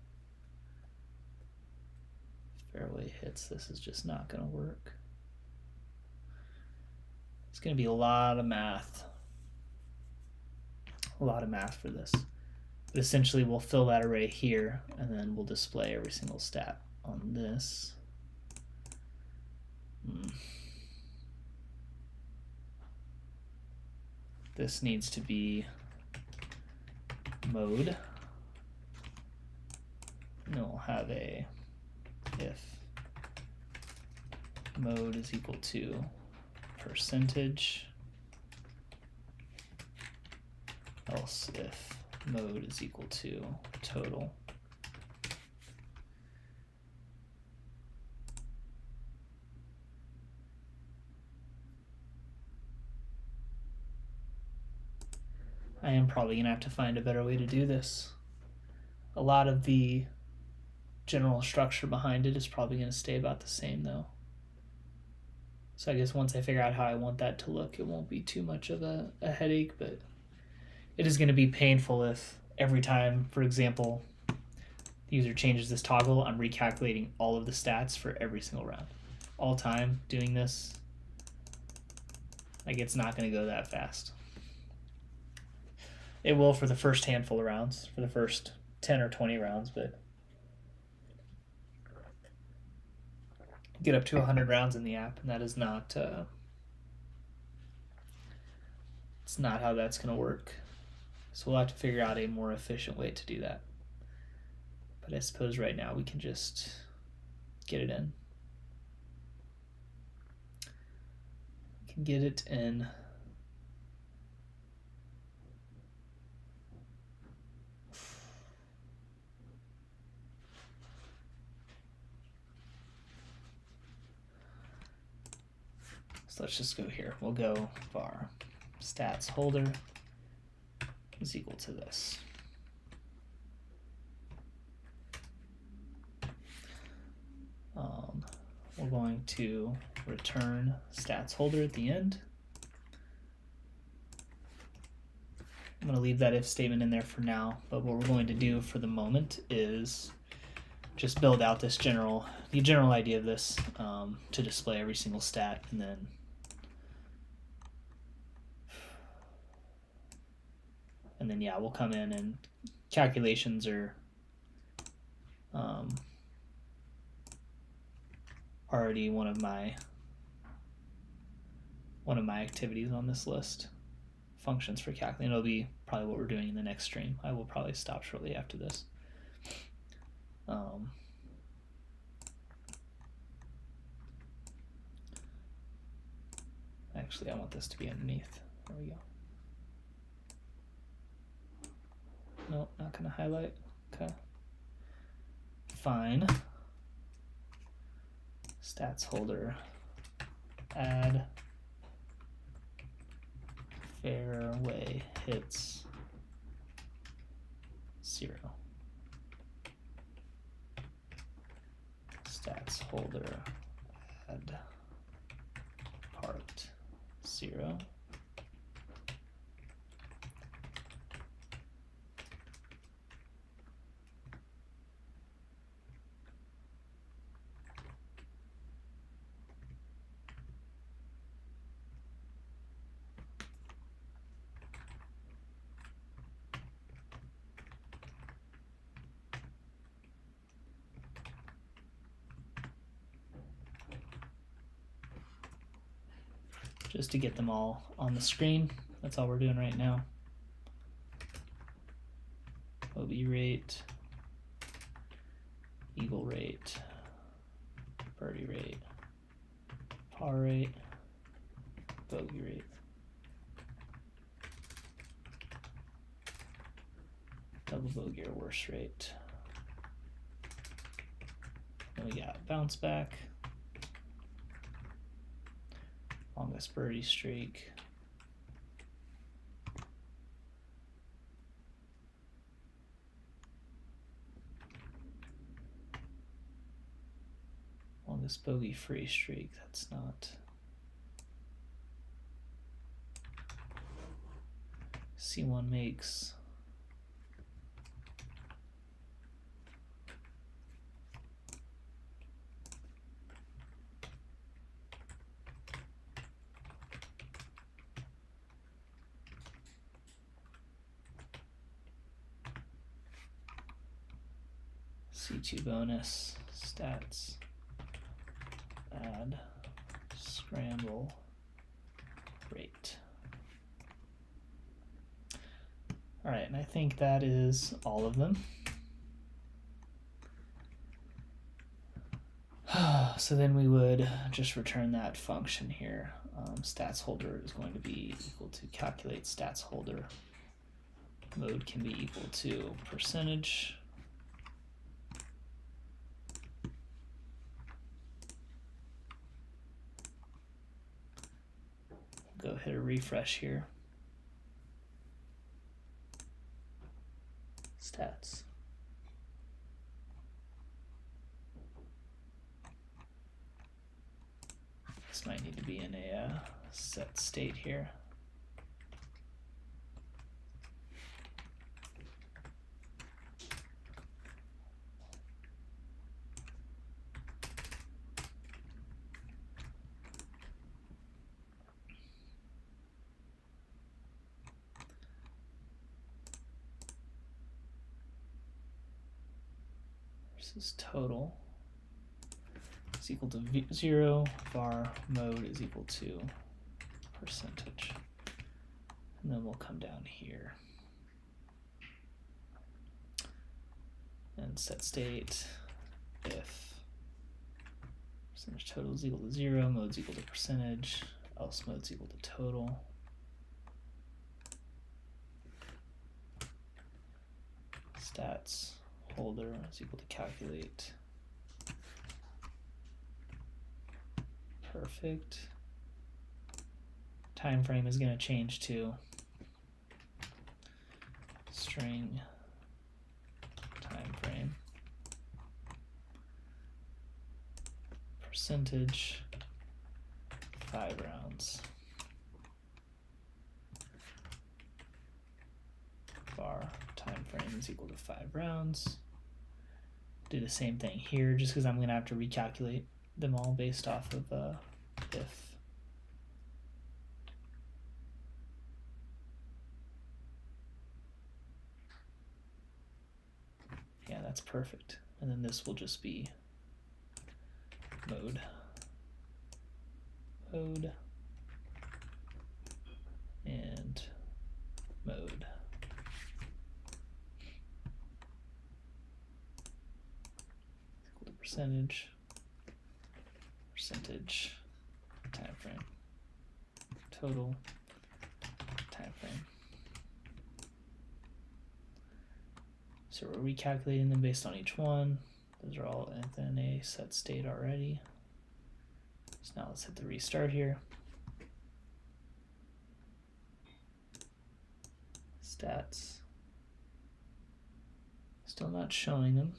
Fairway hits, this is just not going to work. It's going to be a lot of math. A lot of math for this. But essentially we'll fill that array here and then we'll display every single stat on this. This needs to be mode. And then we'll have a if mode is equal to percentage, else if mode is equal to total. I am probably going to have to find a better way to do this. A lot of the general structure behind it is probably going to stay about the same though. So I guess once I figure out how I want that to look, it won't be too much of a headache, but it is going to be painful if every time, for example, the user changes this toggle, I'm recalculating all of the stats for every single round. All time doing this, like it's not going to go that fast. It will for the first handful of rounds, for the first 10 or 20 rounds, but get up to 100 rounds in the app, and that is not, it's not how that's going to work. So we'll have to figure out a more efficient way to do that. But I suppose right now we can just get it in. We can get it in. So let's just go here. We'll go var stats holder is equal to this. We're going to return stats holder at the end. I'm going to leave that if statement in there for now, but what we're going to do for the moment is just build out this the general idea of this to display every single stat, and then yeah, we'll come in and calculations are already one of my activities on this list. Functions for calculating. It'll be probably what we're doing in the next stream. I will probably stop shortly after this. Actually, I want this to be underneath. There we go. Nope, not gonna highlight. Okay. Fine. Stats holder. Add fairway hits 0. Stats holder add part 0. Just to get them all on the screen. That's all we're doing right now. OB rate, eagle rate, birdie rate, par rate, bogey rate. Double bogey or worse rate. Then we got bounce back. Longest birdie streak. Longest bogey free streak. That's not. C1 makes. C2 bonus, stats, add, scramble, rate. All right, and I think that is all of them. So then we would just return that function here. Stats holder is going to be equal to calculate stats holder. Mode can be equal to percentage. Go hit a refresh here. Stats. This might need to be in a set state here. Versus total is equal to 0, var mode is equal to percentage. And then we'll come down here and set state if percentage total is equal to 0, mode is equal to percentage, else mode is equal to total. Stats holder is equal to calculate. Perfect. Time frame is going to change to string time frame. Percentage 5 rounds. Var time frame is equal to 5 rounds. Do the same thing here just because I'm going to have to recalculate them all based off of if. Yeah, that's perfect. And then this will just be mode. Mode. And mode. Equal to percentage. Percentage. Time frame. Total. Time frame. So we're recalculating them based on each one. Those are all within a set state already. So now let's hit the restart here. Stats. Still not showing them.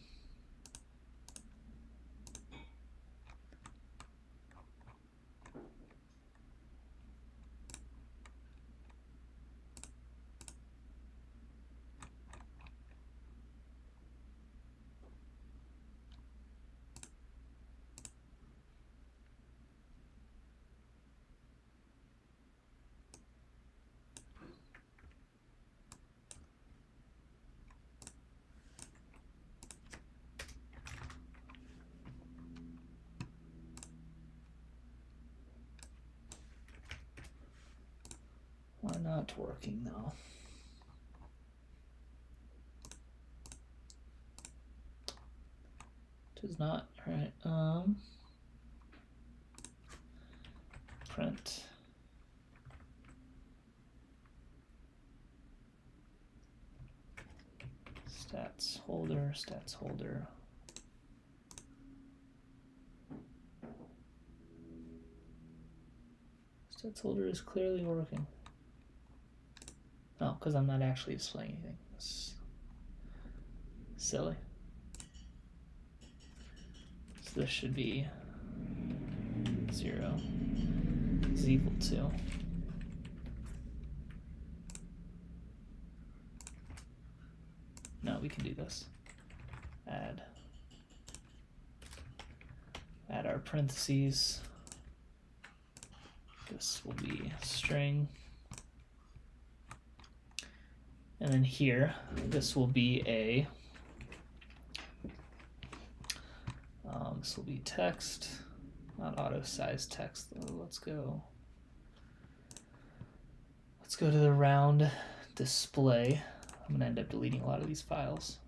Why not working though? It is not. All right. Print. Stats holder, stats holder. Stats holder is clearly working. No, because I'm not actually displaying anything. It's silly. So this should be 0 is equal to. No, we can do this. Add our parentheses. This will be string. And then here, this will be a, this will be text, not auto size text though. Let's go to the round display. I'm gonna end up deleting a lot of these files.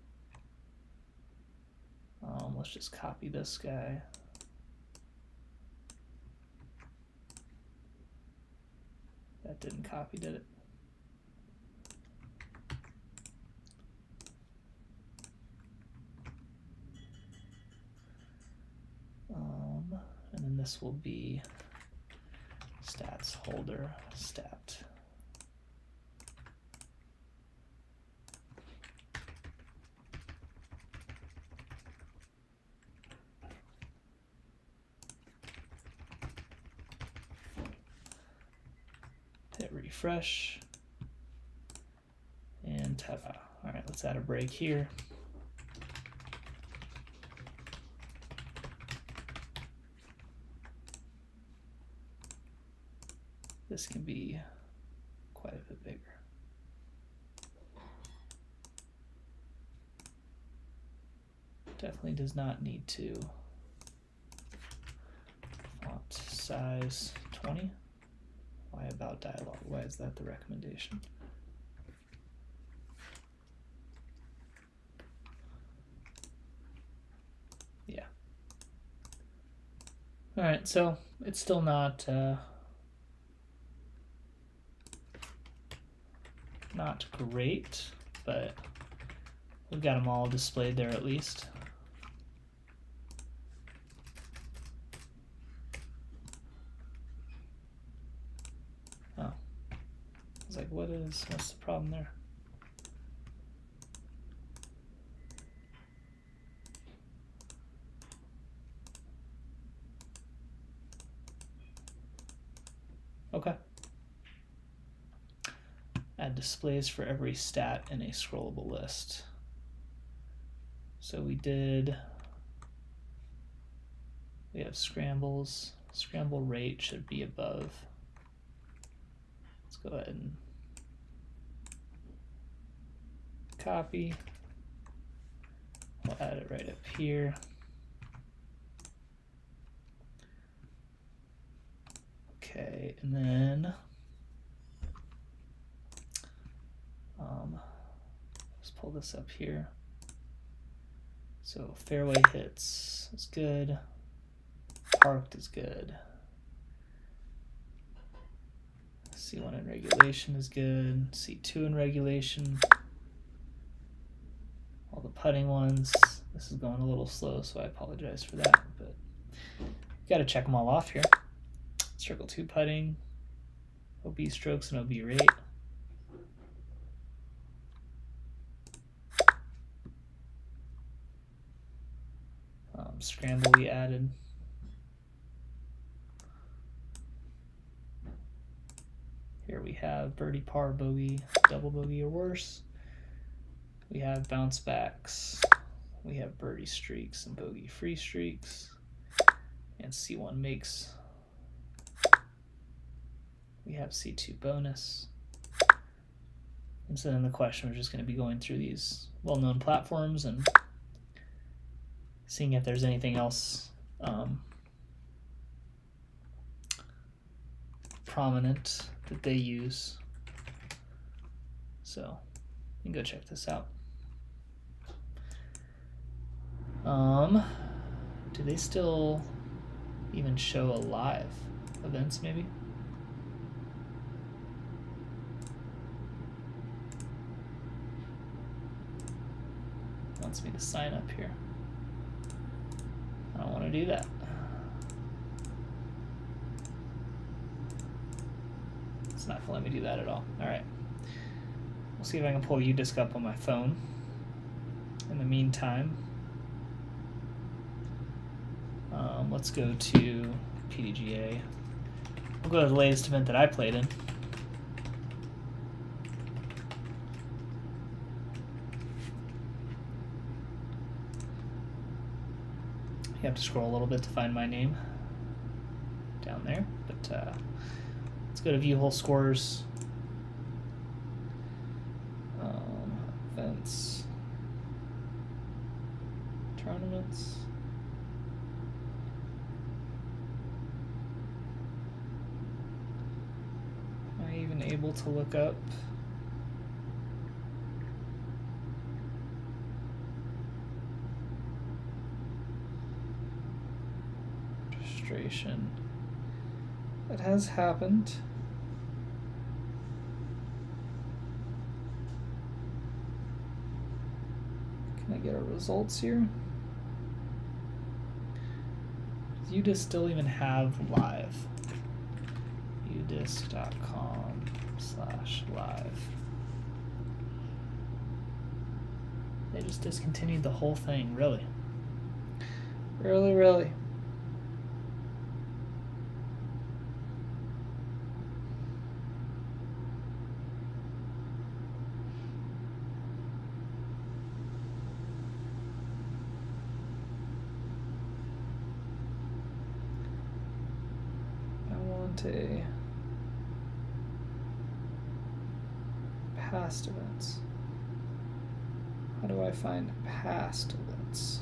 Let's just copy this guy. That didn't copy, did it? And then this will be stats holder stat. Hit refresh and ta-da. All right, let's add a break here. This can be quite a bit bigger. Definitely does not need to. Font size 20. Why about dialog? Why is that the recommendation? Yeah. All right, so it's still not great, but we've got them all displayed there at least. Oh, I was like, what's the problem there? Okay. Add displays for every stat in a scrollable list. So we have scrambles. Scramble rate should be above. Let's go ahead and copy. We'll add it right up here. Okay, and then let's pull this up here. So fairway hits is good. Parked is good. C1 in regulation is good. C2 in regulation. all the putting ones. This is going a little slow, so I apologize for that, but got to check them all off here. Circle 2 putting, OB strokes and OB rate. Scramble we added. Here we have birdie, par, bogey, double bogey or worse. We have bounce backs. We have birdie streaks and bogey free streaks. And C1 makes. We have C2 bonus. And so then the question was just going to be going through these well-known platforms and seeing if there's anything else prominent that they use. So you can go check this out. Do they still even show a live events maybe? Wants me to sign up here. I don't want to do that. It's not gonna let me do that at all. All right. We'll see if I can pull UDisc up on my phone. In the meantime, let's go to PDGA. We'll go to the latest event that I played in. You have to scroll a little bit to find my name down there, but let's go to view whole scores, events, tournaments. Am I even able to look up? Registration. It has happened. Can I get our results here? Does UDisc still even have live? udisc.com/live. They just discontinued the whole thing, really? Really? A past events. How do I find past events?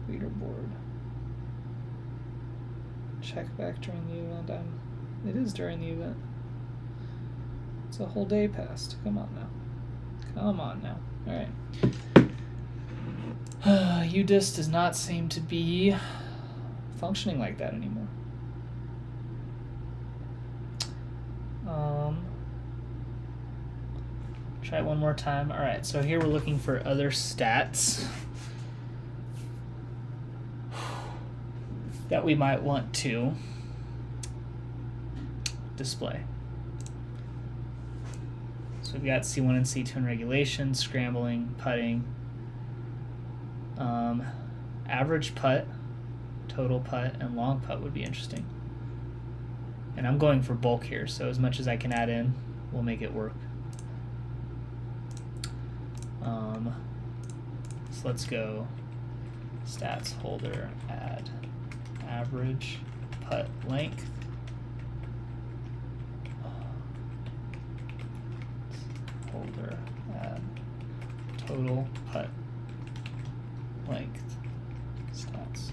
Leaderboard. Check back during the event. It is during the event. It's a whole day passed. Come on now. All right. UDisc does not seem to be functioning like that anymore. Try it one more time. All right. So here we're looking for other stats that we might want to display. So we've got C1 and C2 in regulation, scrambling, putting, average putt, total putt, and long putt would be interesting. And I'm going for bulk here, so as much as I can add in, we'll make it work. So let's go stats holder, add average putt length, holder, add total putt length, stats,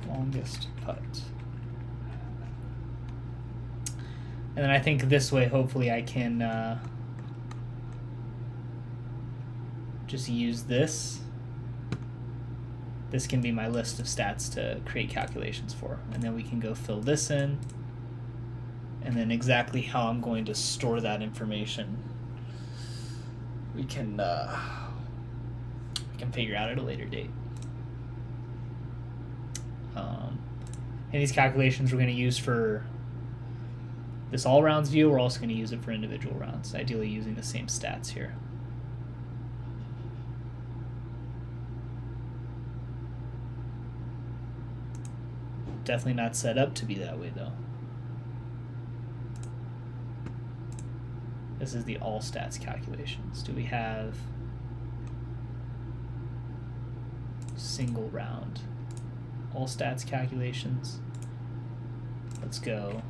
longest putt. And then I think this way hopefully I can just use this. This can be my list of stats to create calculations for. And then we can go fill this in. And then exactly how I'm going to store that information, we can figure out at a later date. And these calculations we're going to use for this all rounds view. We're also going to use it for individual rounds, ideally using the same stats here. Definitely not set up to be that way though. This is the all stats calculations. Do we have single round all stats calculations? Let's go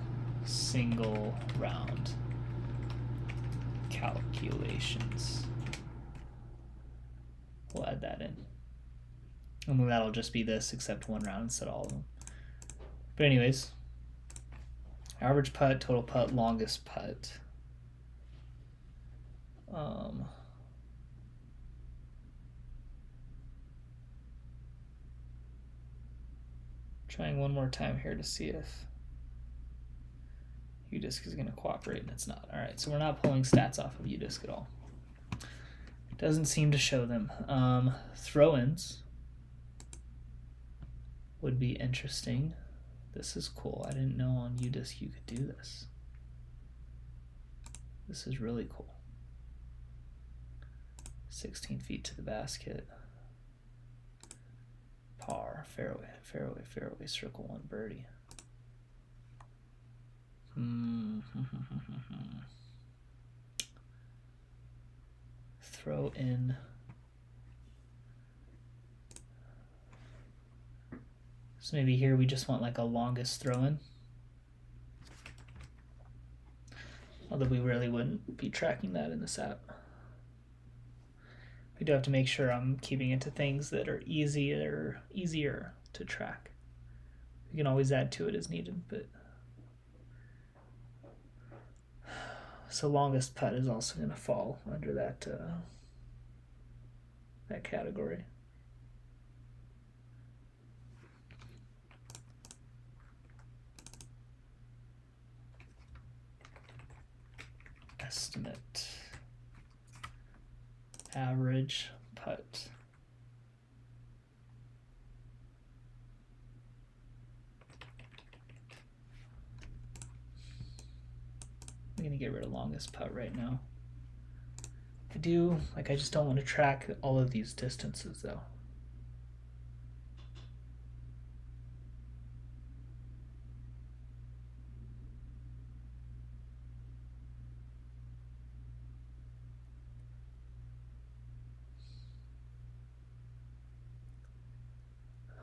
single round calculations. We'll add that in. And then that'll just be this except one round instead of all of them. But anyways, average putt, total putt, longest putt. Trying one more time here to see if UDisc is going to cooperate, and it's not. All right, so we're not pulling stats off of UDisc at all. Doesn't seem to show them. Throw-ins would be interesting. This is cool. I didn't know on UDisc you could do this. This is really cool. 16 feet to the basket. Par, fairway, fairway, fairway, circle one, birdie. Throw in. So maybe here we just want like a longest throw in. Although we really wouldn't be tracking that in this app. We do have to make sure I'm keeping it to things that are easier to track. We can always add to it as needed, but so longest putt is also going to fall under that that category. Estimate average putt. I'm gonna get rid of longest putt right now. I just don't want to track all of these distances though.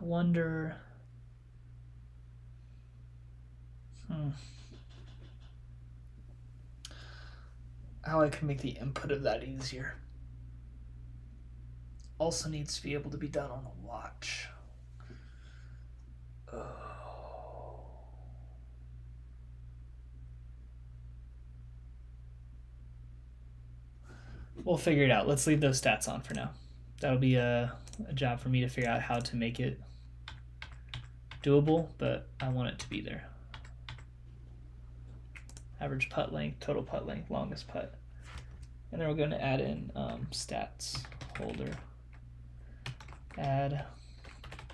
I wonder, how I can make the input of that easier. Also needs to be able to be done on a watch. We'll figure it out. Let's leave those stats on for now. That'll be a job for me to figure out how to make it doable, but I want it to be there. Average putt length, total putt length, longest putt. And then we're going to add in stats holder. Add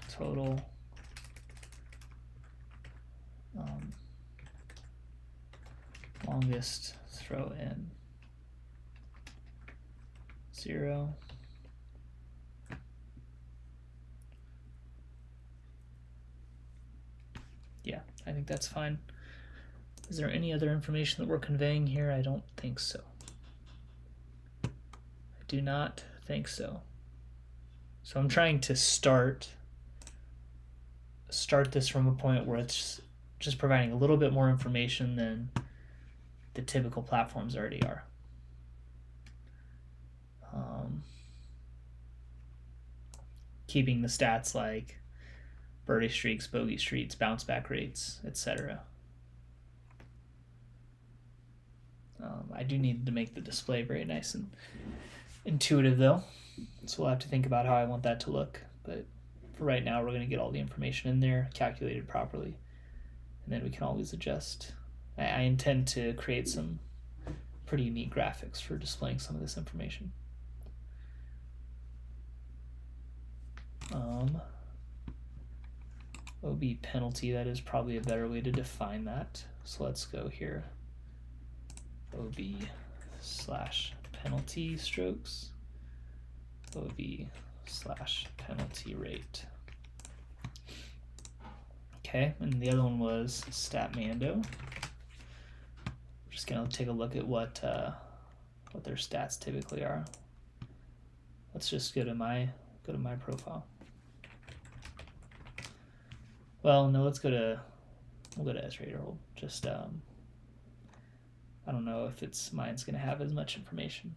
total longest throw in 0. Yeah, I think that's fine. Is there any other information that we're conveying here? I don't think so. I do not think so. So I'm trying to start this from a point where it's just providing a little bit more information than the typical platforms already are. Keeping the stats like birdie streaks, bogey streaks, bounce back rates, etc. I do need to make the display very nice and intuitive though. So we'll have to think about how I want that to look. But for right now, we're going to get all the information in there, calculated properly, and then we can always adjust. I intend to create some pretty unique graphics for displaying some of this information. OB penalty, that is probably a better way to define that. So let's go here. OB/penalty strokes. OB/penalty rate. Okay, and the other one was StatMando. We're just gonna take a look at what their stats typically are. Let's just go to my profile. Well, no, we'll go to SRadarHold. Just I don't know if mine's gonna have as much information.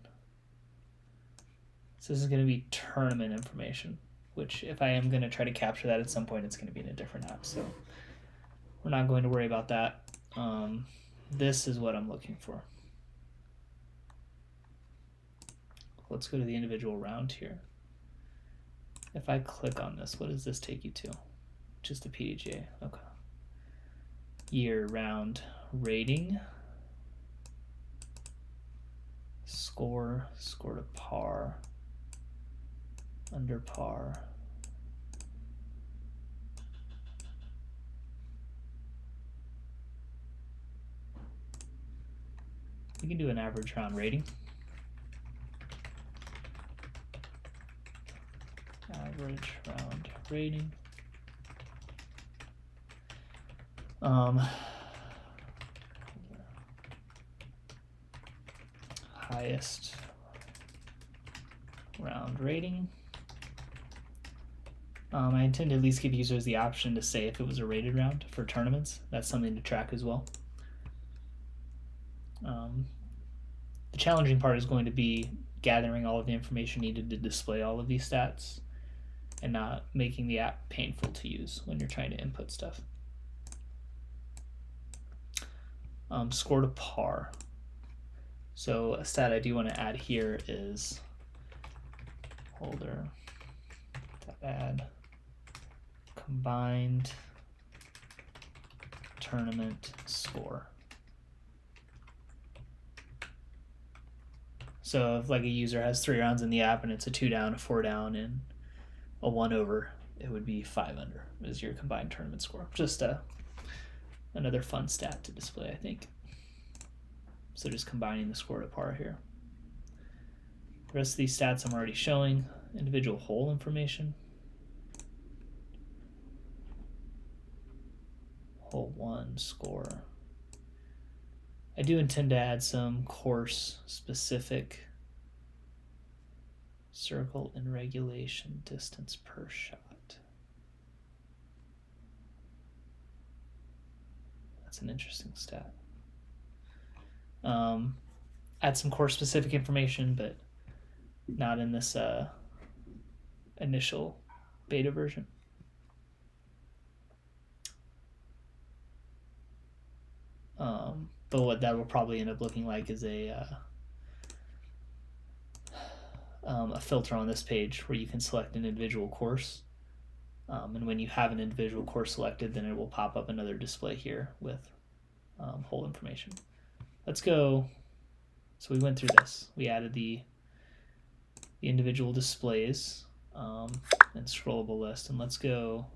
So this is gonna be tournament information, which if I am gonna try to capture that at some point, it's gonna be in a different app. So we're not going to worry about that. This is what I'm looking for. Let's go to the individual round here. If I click on this, what does this take you to? Just the PDGA, okay. Year round rating, score to par, under par. We can do an average round rating. Average round rating. Highest round rating. I intend to at least give users the option to say if it was a rated round for tournaments. That's something to track as well. The challenging part is going to be gathering all of the information needed to display all of these stats and not making the app painful to use when you're trying to input stuff. Score to par. So a stat I do want to add here is holder.add combined tournament score. So if like a user has 3 rounds in the app and it's a 2 down, a 4 down, and a 1 over, it would be 5 under is your combined tournament score. Just another fun stat to display, I think. So just combining the score to par here. The rest of these stats I'm already showing. Individual hole information. Hole 1 score. I do intend to add some course specific circle and regulation distance per shot. That's an interesting stat. Add some course specific information, but not in this initial beta version. But what that will probably end up looking like is a filter on this page where you can select an individual course. And when you have an individual course selected, then it will pop up another display here with whole information. Let's go. So we went through this. We added the individual displays and scrollable list. And let's go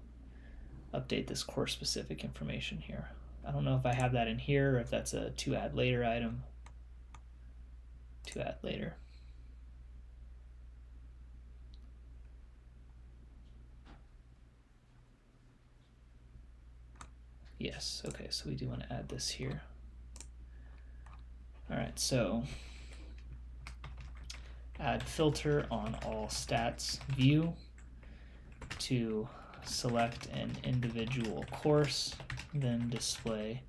update this course specific information here. I don't know if I have that in here or if that's a to add later item. To add later. Yes, okay, so we do want to add this here. All right, so add filter on all stats view to select an individual course, then display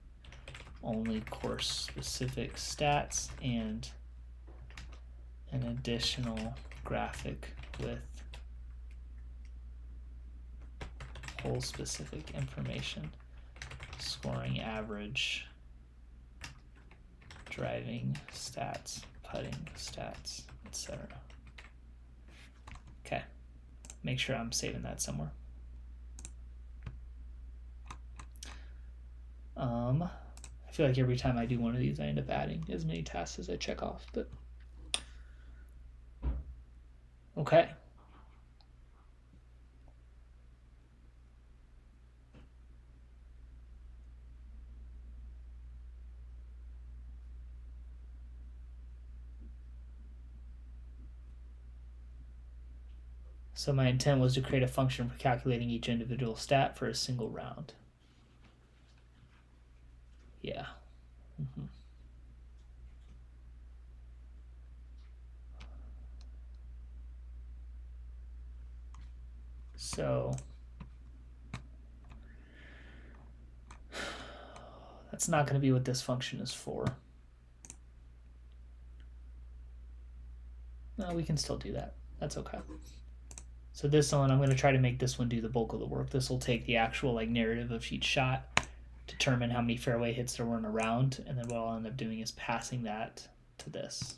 only course specific stats and an additional graphic with hole specific information, scoring average, driving stats, putting stats, etc. make sure I'm saving that somewhere. I feel like every time I do one of these, I end up adding as many tasks as I check off, but okay. So my intent was to create a function for calculating each individual stat for a single round. Yeah. So that's not going to be what this function is for. No, we can still do that. That's okay. So this one, I'm going to try to make this one do the bulk of the work. This will take the actual like narrative of each shot, determine how many fairway hits there were in a round, and then what I'll end up doing is passing that to this.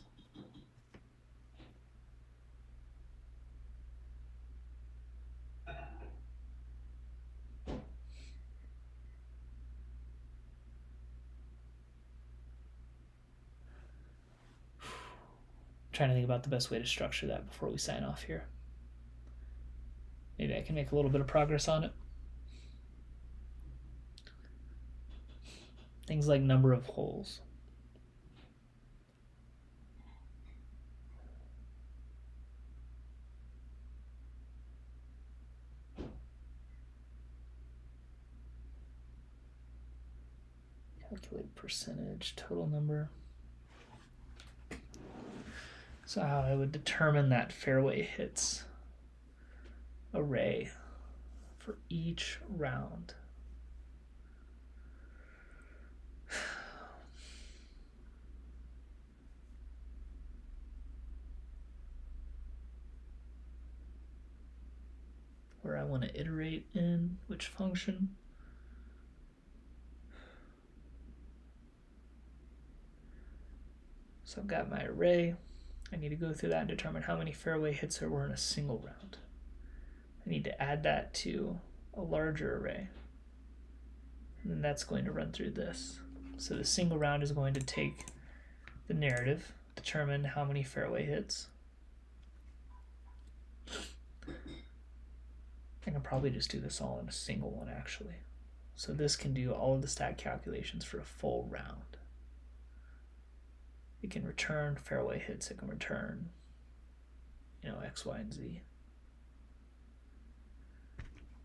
Trying to think about the best way to structure that before we sign off here. Maybe I can make a little bit of progress on it. Things like number of holes. Calculate percentage, total number. So how I would determine that fairway hits array for each round. Where I want to iterate in which function. So I've got my array. I need to go through that and determine how many fairway hits there were in a single round. I need to add that to a larger array. And then that's going to run through this. So the single round is going to take the narrative, determine how many fairway hits. I can probably just do this all in a single one actually. So this can do all of the stat calculations for a full round. It can return fairway hits, it can return, X, Y, and Z.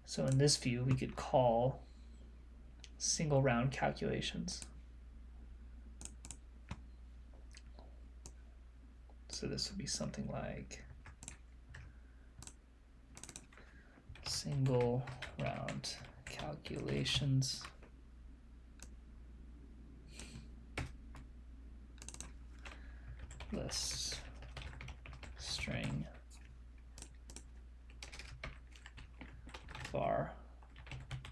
So in this view, we could call single round calculations. So this would be something like single round calculations list string var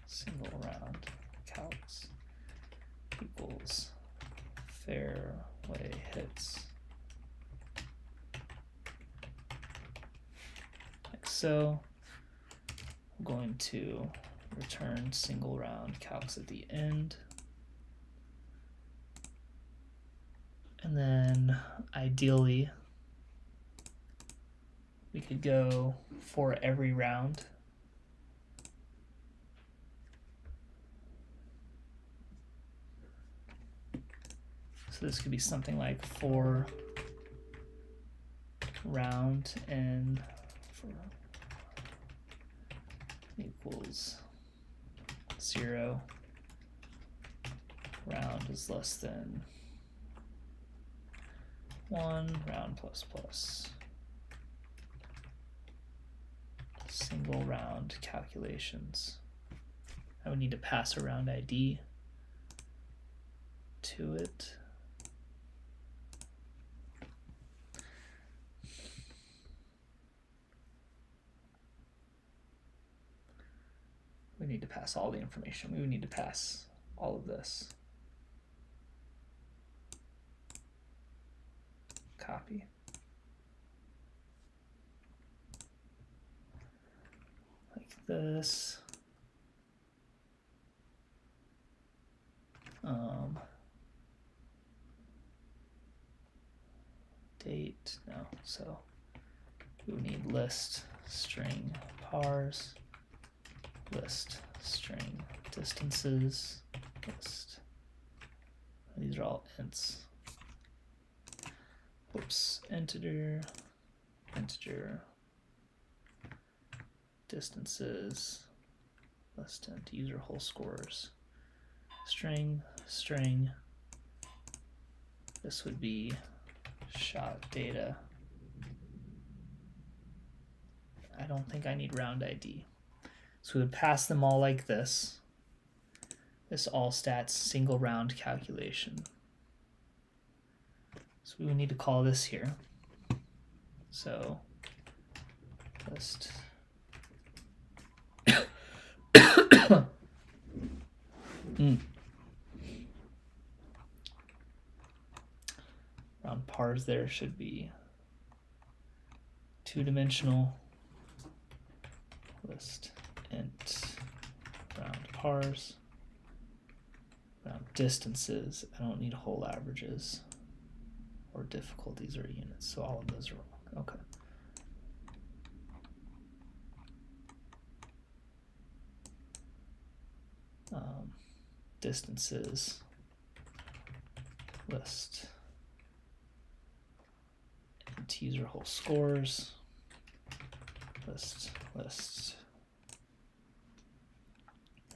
single round calcs equals fairway hits, like so. I'm going to return single round calcs at the end. And then ideally, we could go for every round. So this could be something like for round and for equals 0, round is less than 1, round plus plus. Single round calculations. I would need to pass a round ID to it. We need to pass all the information. We would need to pass all of this. Copy. like this. Date, no, so we need list string pars, list string distances, list. These are all ints. Whoops, integer, distances, list int, user whole scores, string, this would be shot data. I don't think I need round ID. So we would pass them all like this. This all stats single round calculation. So we would need to call this here. So list round pars there should be two-dimensional list int round pars, round distances. I don't need whole averages or difficulties or units, so all of those are wrong. Okay. Distances list int user whole scores, list,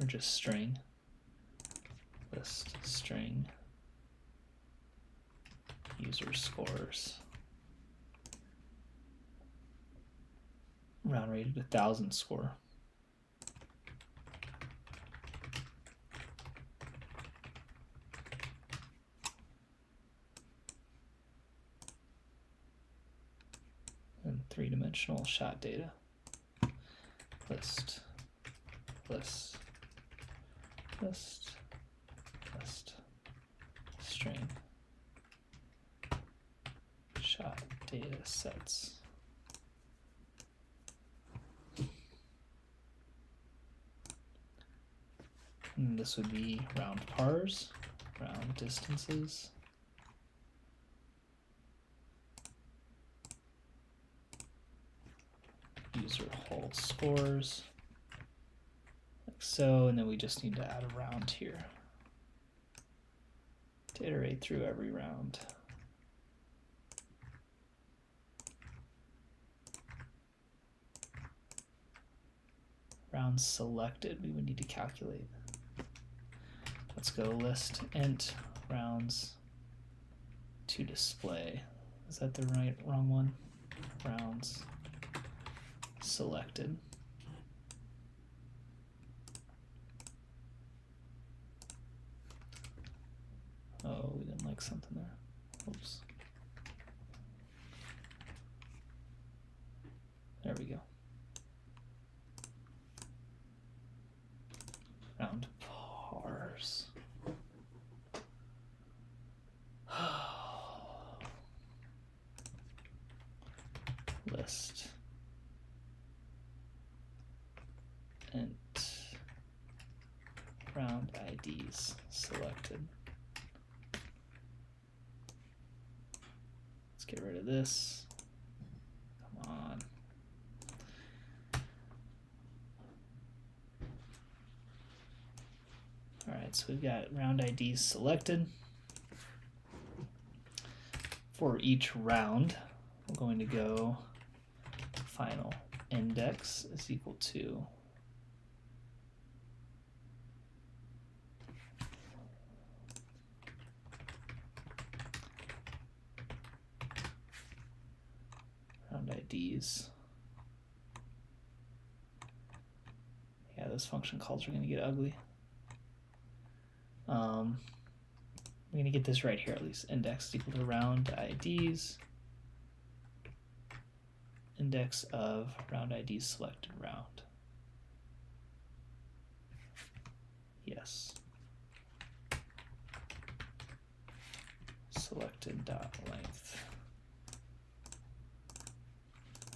or just string, list string user scores, round rated 1,000 score. And three-dimensional shot data. List, string, shot data sets. And this would be round pars, round distances, user whole scores, like so, and then we just need to add a round here to iterate through every round. Rounds selected, we would need to calculate. Let's go list int rounds to display. Is that the wrong one? Rounds selected. Oh, we didn't like something there. Oops. There we go. Round pars. List int round IDs selected. Let's get rid of this. Come on. All right, so we've got round IDs selected. For each round, we're going to go final index is equal to round IDs. Yeah, those function calls are going to get ugly. We're going to get this right here at least. Index is equal to round IDs. Index of round IDs selected round. Yes. Selected dot length.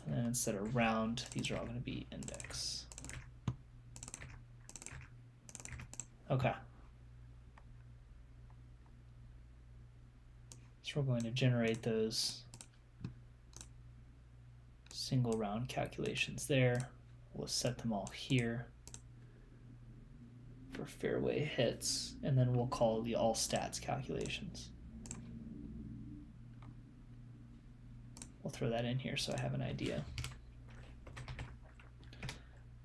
And then instead of round, these are all going to be index. Okay. So we're going to generate those single round calculations there. We'll set them all here for fairway hits, and then we'll call the all stats calculations. We'll throw that in here so I have an idea.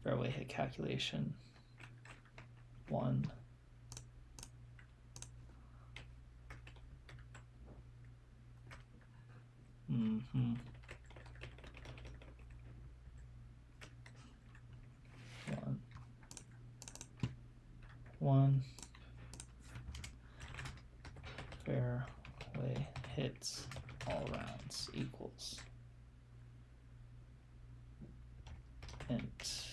Fairway hit calculation 1. One fairway hits all rounds equals int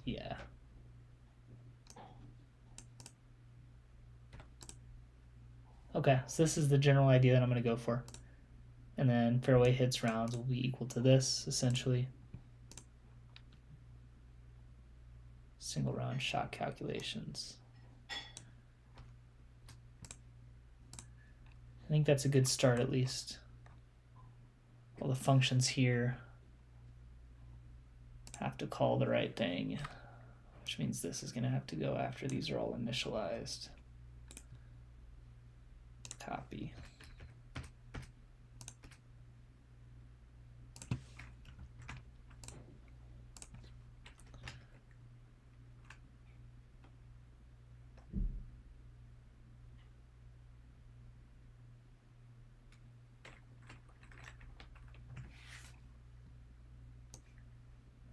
yeah. Okay, so this is the general idea that I'm going to go for. And then fairway hits rounds will be equal to this, essentially. Single round shot calculations. I think that's a good start, at least. All the functions here have to call the right thing, which means this is going to have to go after these are all initialized. Copy.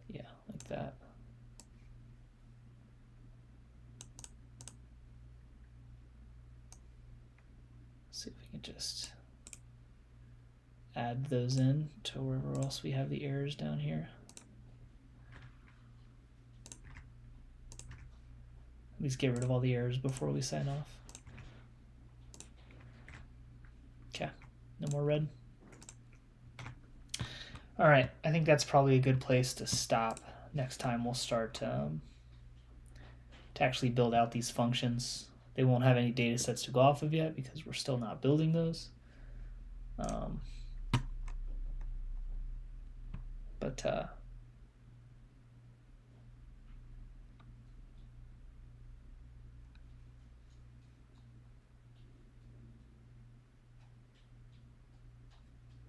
Yeah, like that. See if we can just add those in to wherever else we have the errors down here. At least get rid of all the errors before we sign off. Okay, no more red. All right, I think that's probably a good place to stop. Next time we'll start to actually build out these functions. They won't have any data sets to go off of yet because we're still not building those.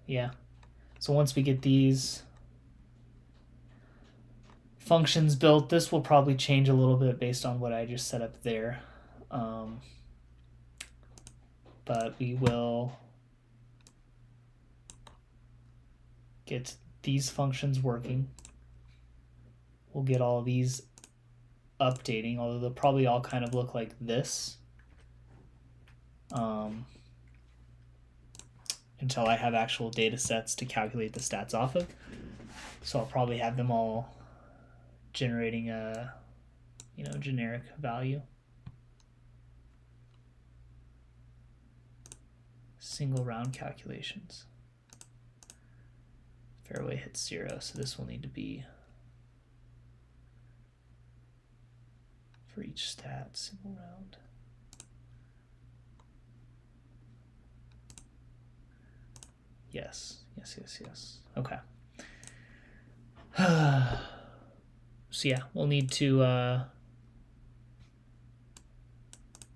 Yeah, so once we get these functions built, this will probably change a little bit based on what I just set up there. But we will get these functions working. We'll get all of these updating, although they'll probably all kind of look like this until I have actual data sets to calculate the stats off of. So I'll probably have them all generating a generic value. Single round calculations. Fairway hits 0, so this will need to be for each stat, single round. Yes. Okay. So yeah, we'll need to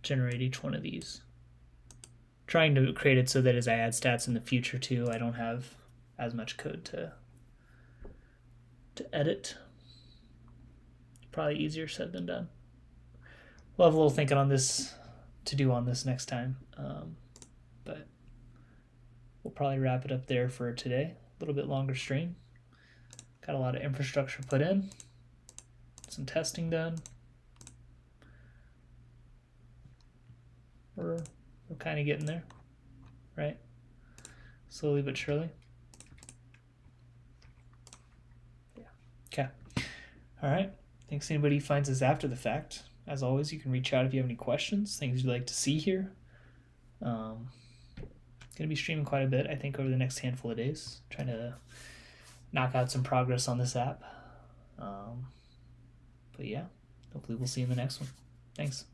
generate each one of these. Trying to create it so that as I add stats in the future too, I don't have as much code to edit. Probably easier said than done. We'll have a little thinking on this to do on this next time, but we'll probably wrap it up there for today. A little bit longer stream. Got a lot of infrastructure put in, some testing done. We're kind of getting there, right? Slowly but surely. Yeah. Okay. All right. Thanks anybody who finds this after the fact. As always, you can reach out if you have any questions, things you'd like to see here. Going to be streaming quite a bit, I think, over the next handful of days. Trying to knock out some progress on this app. But yeah, hopefully we'll see you in the next one. Thanks.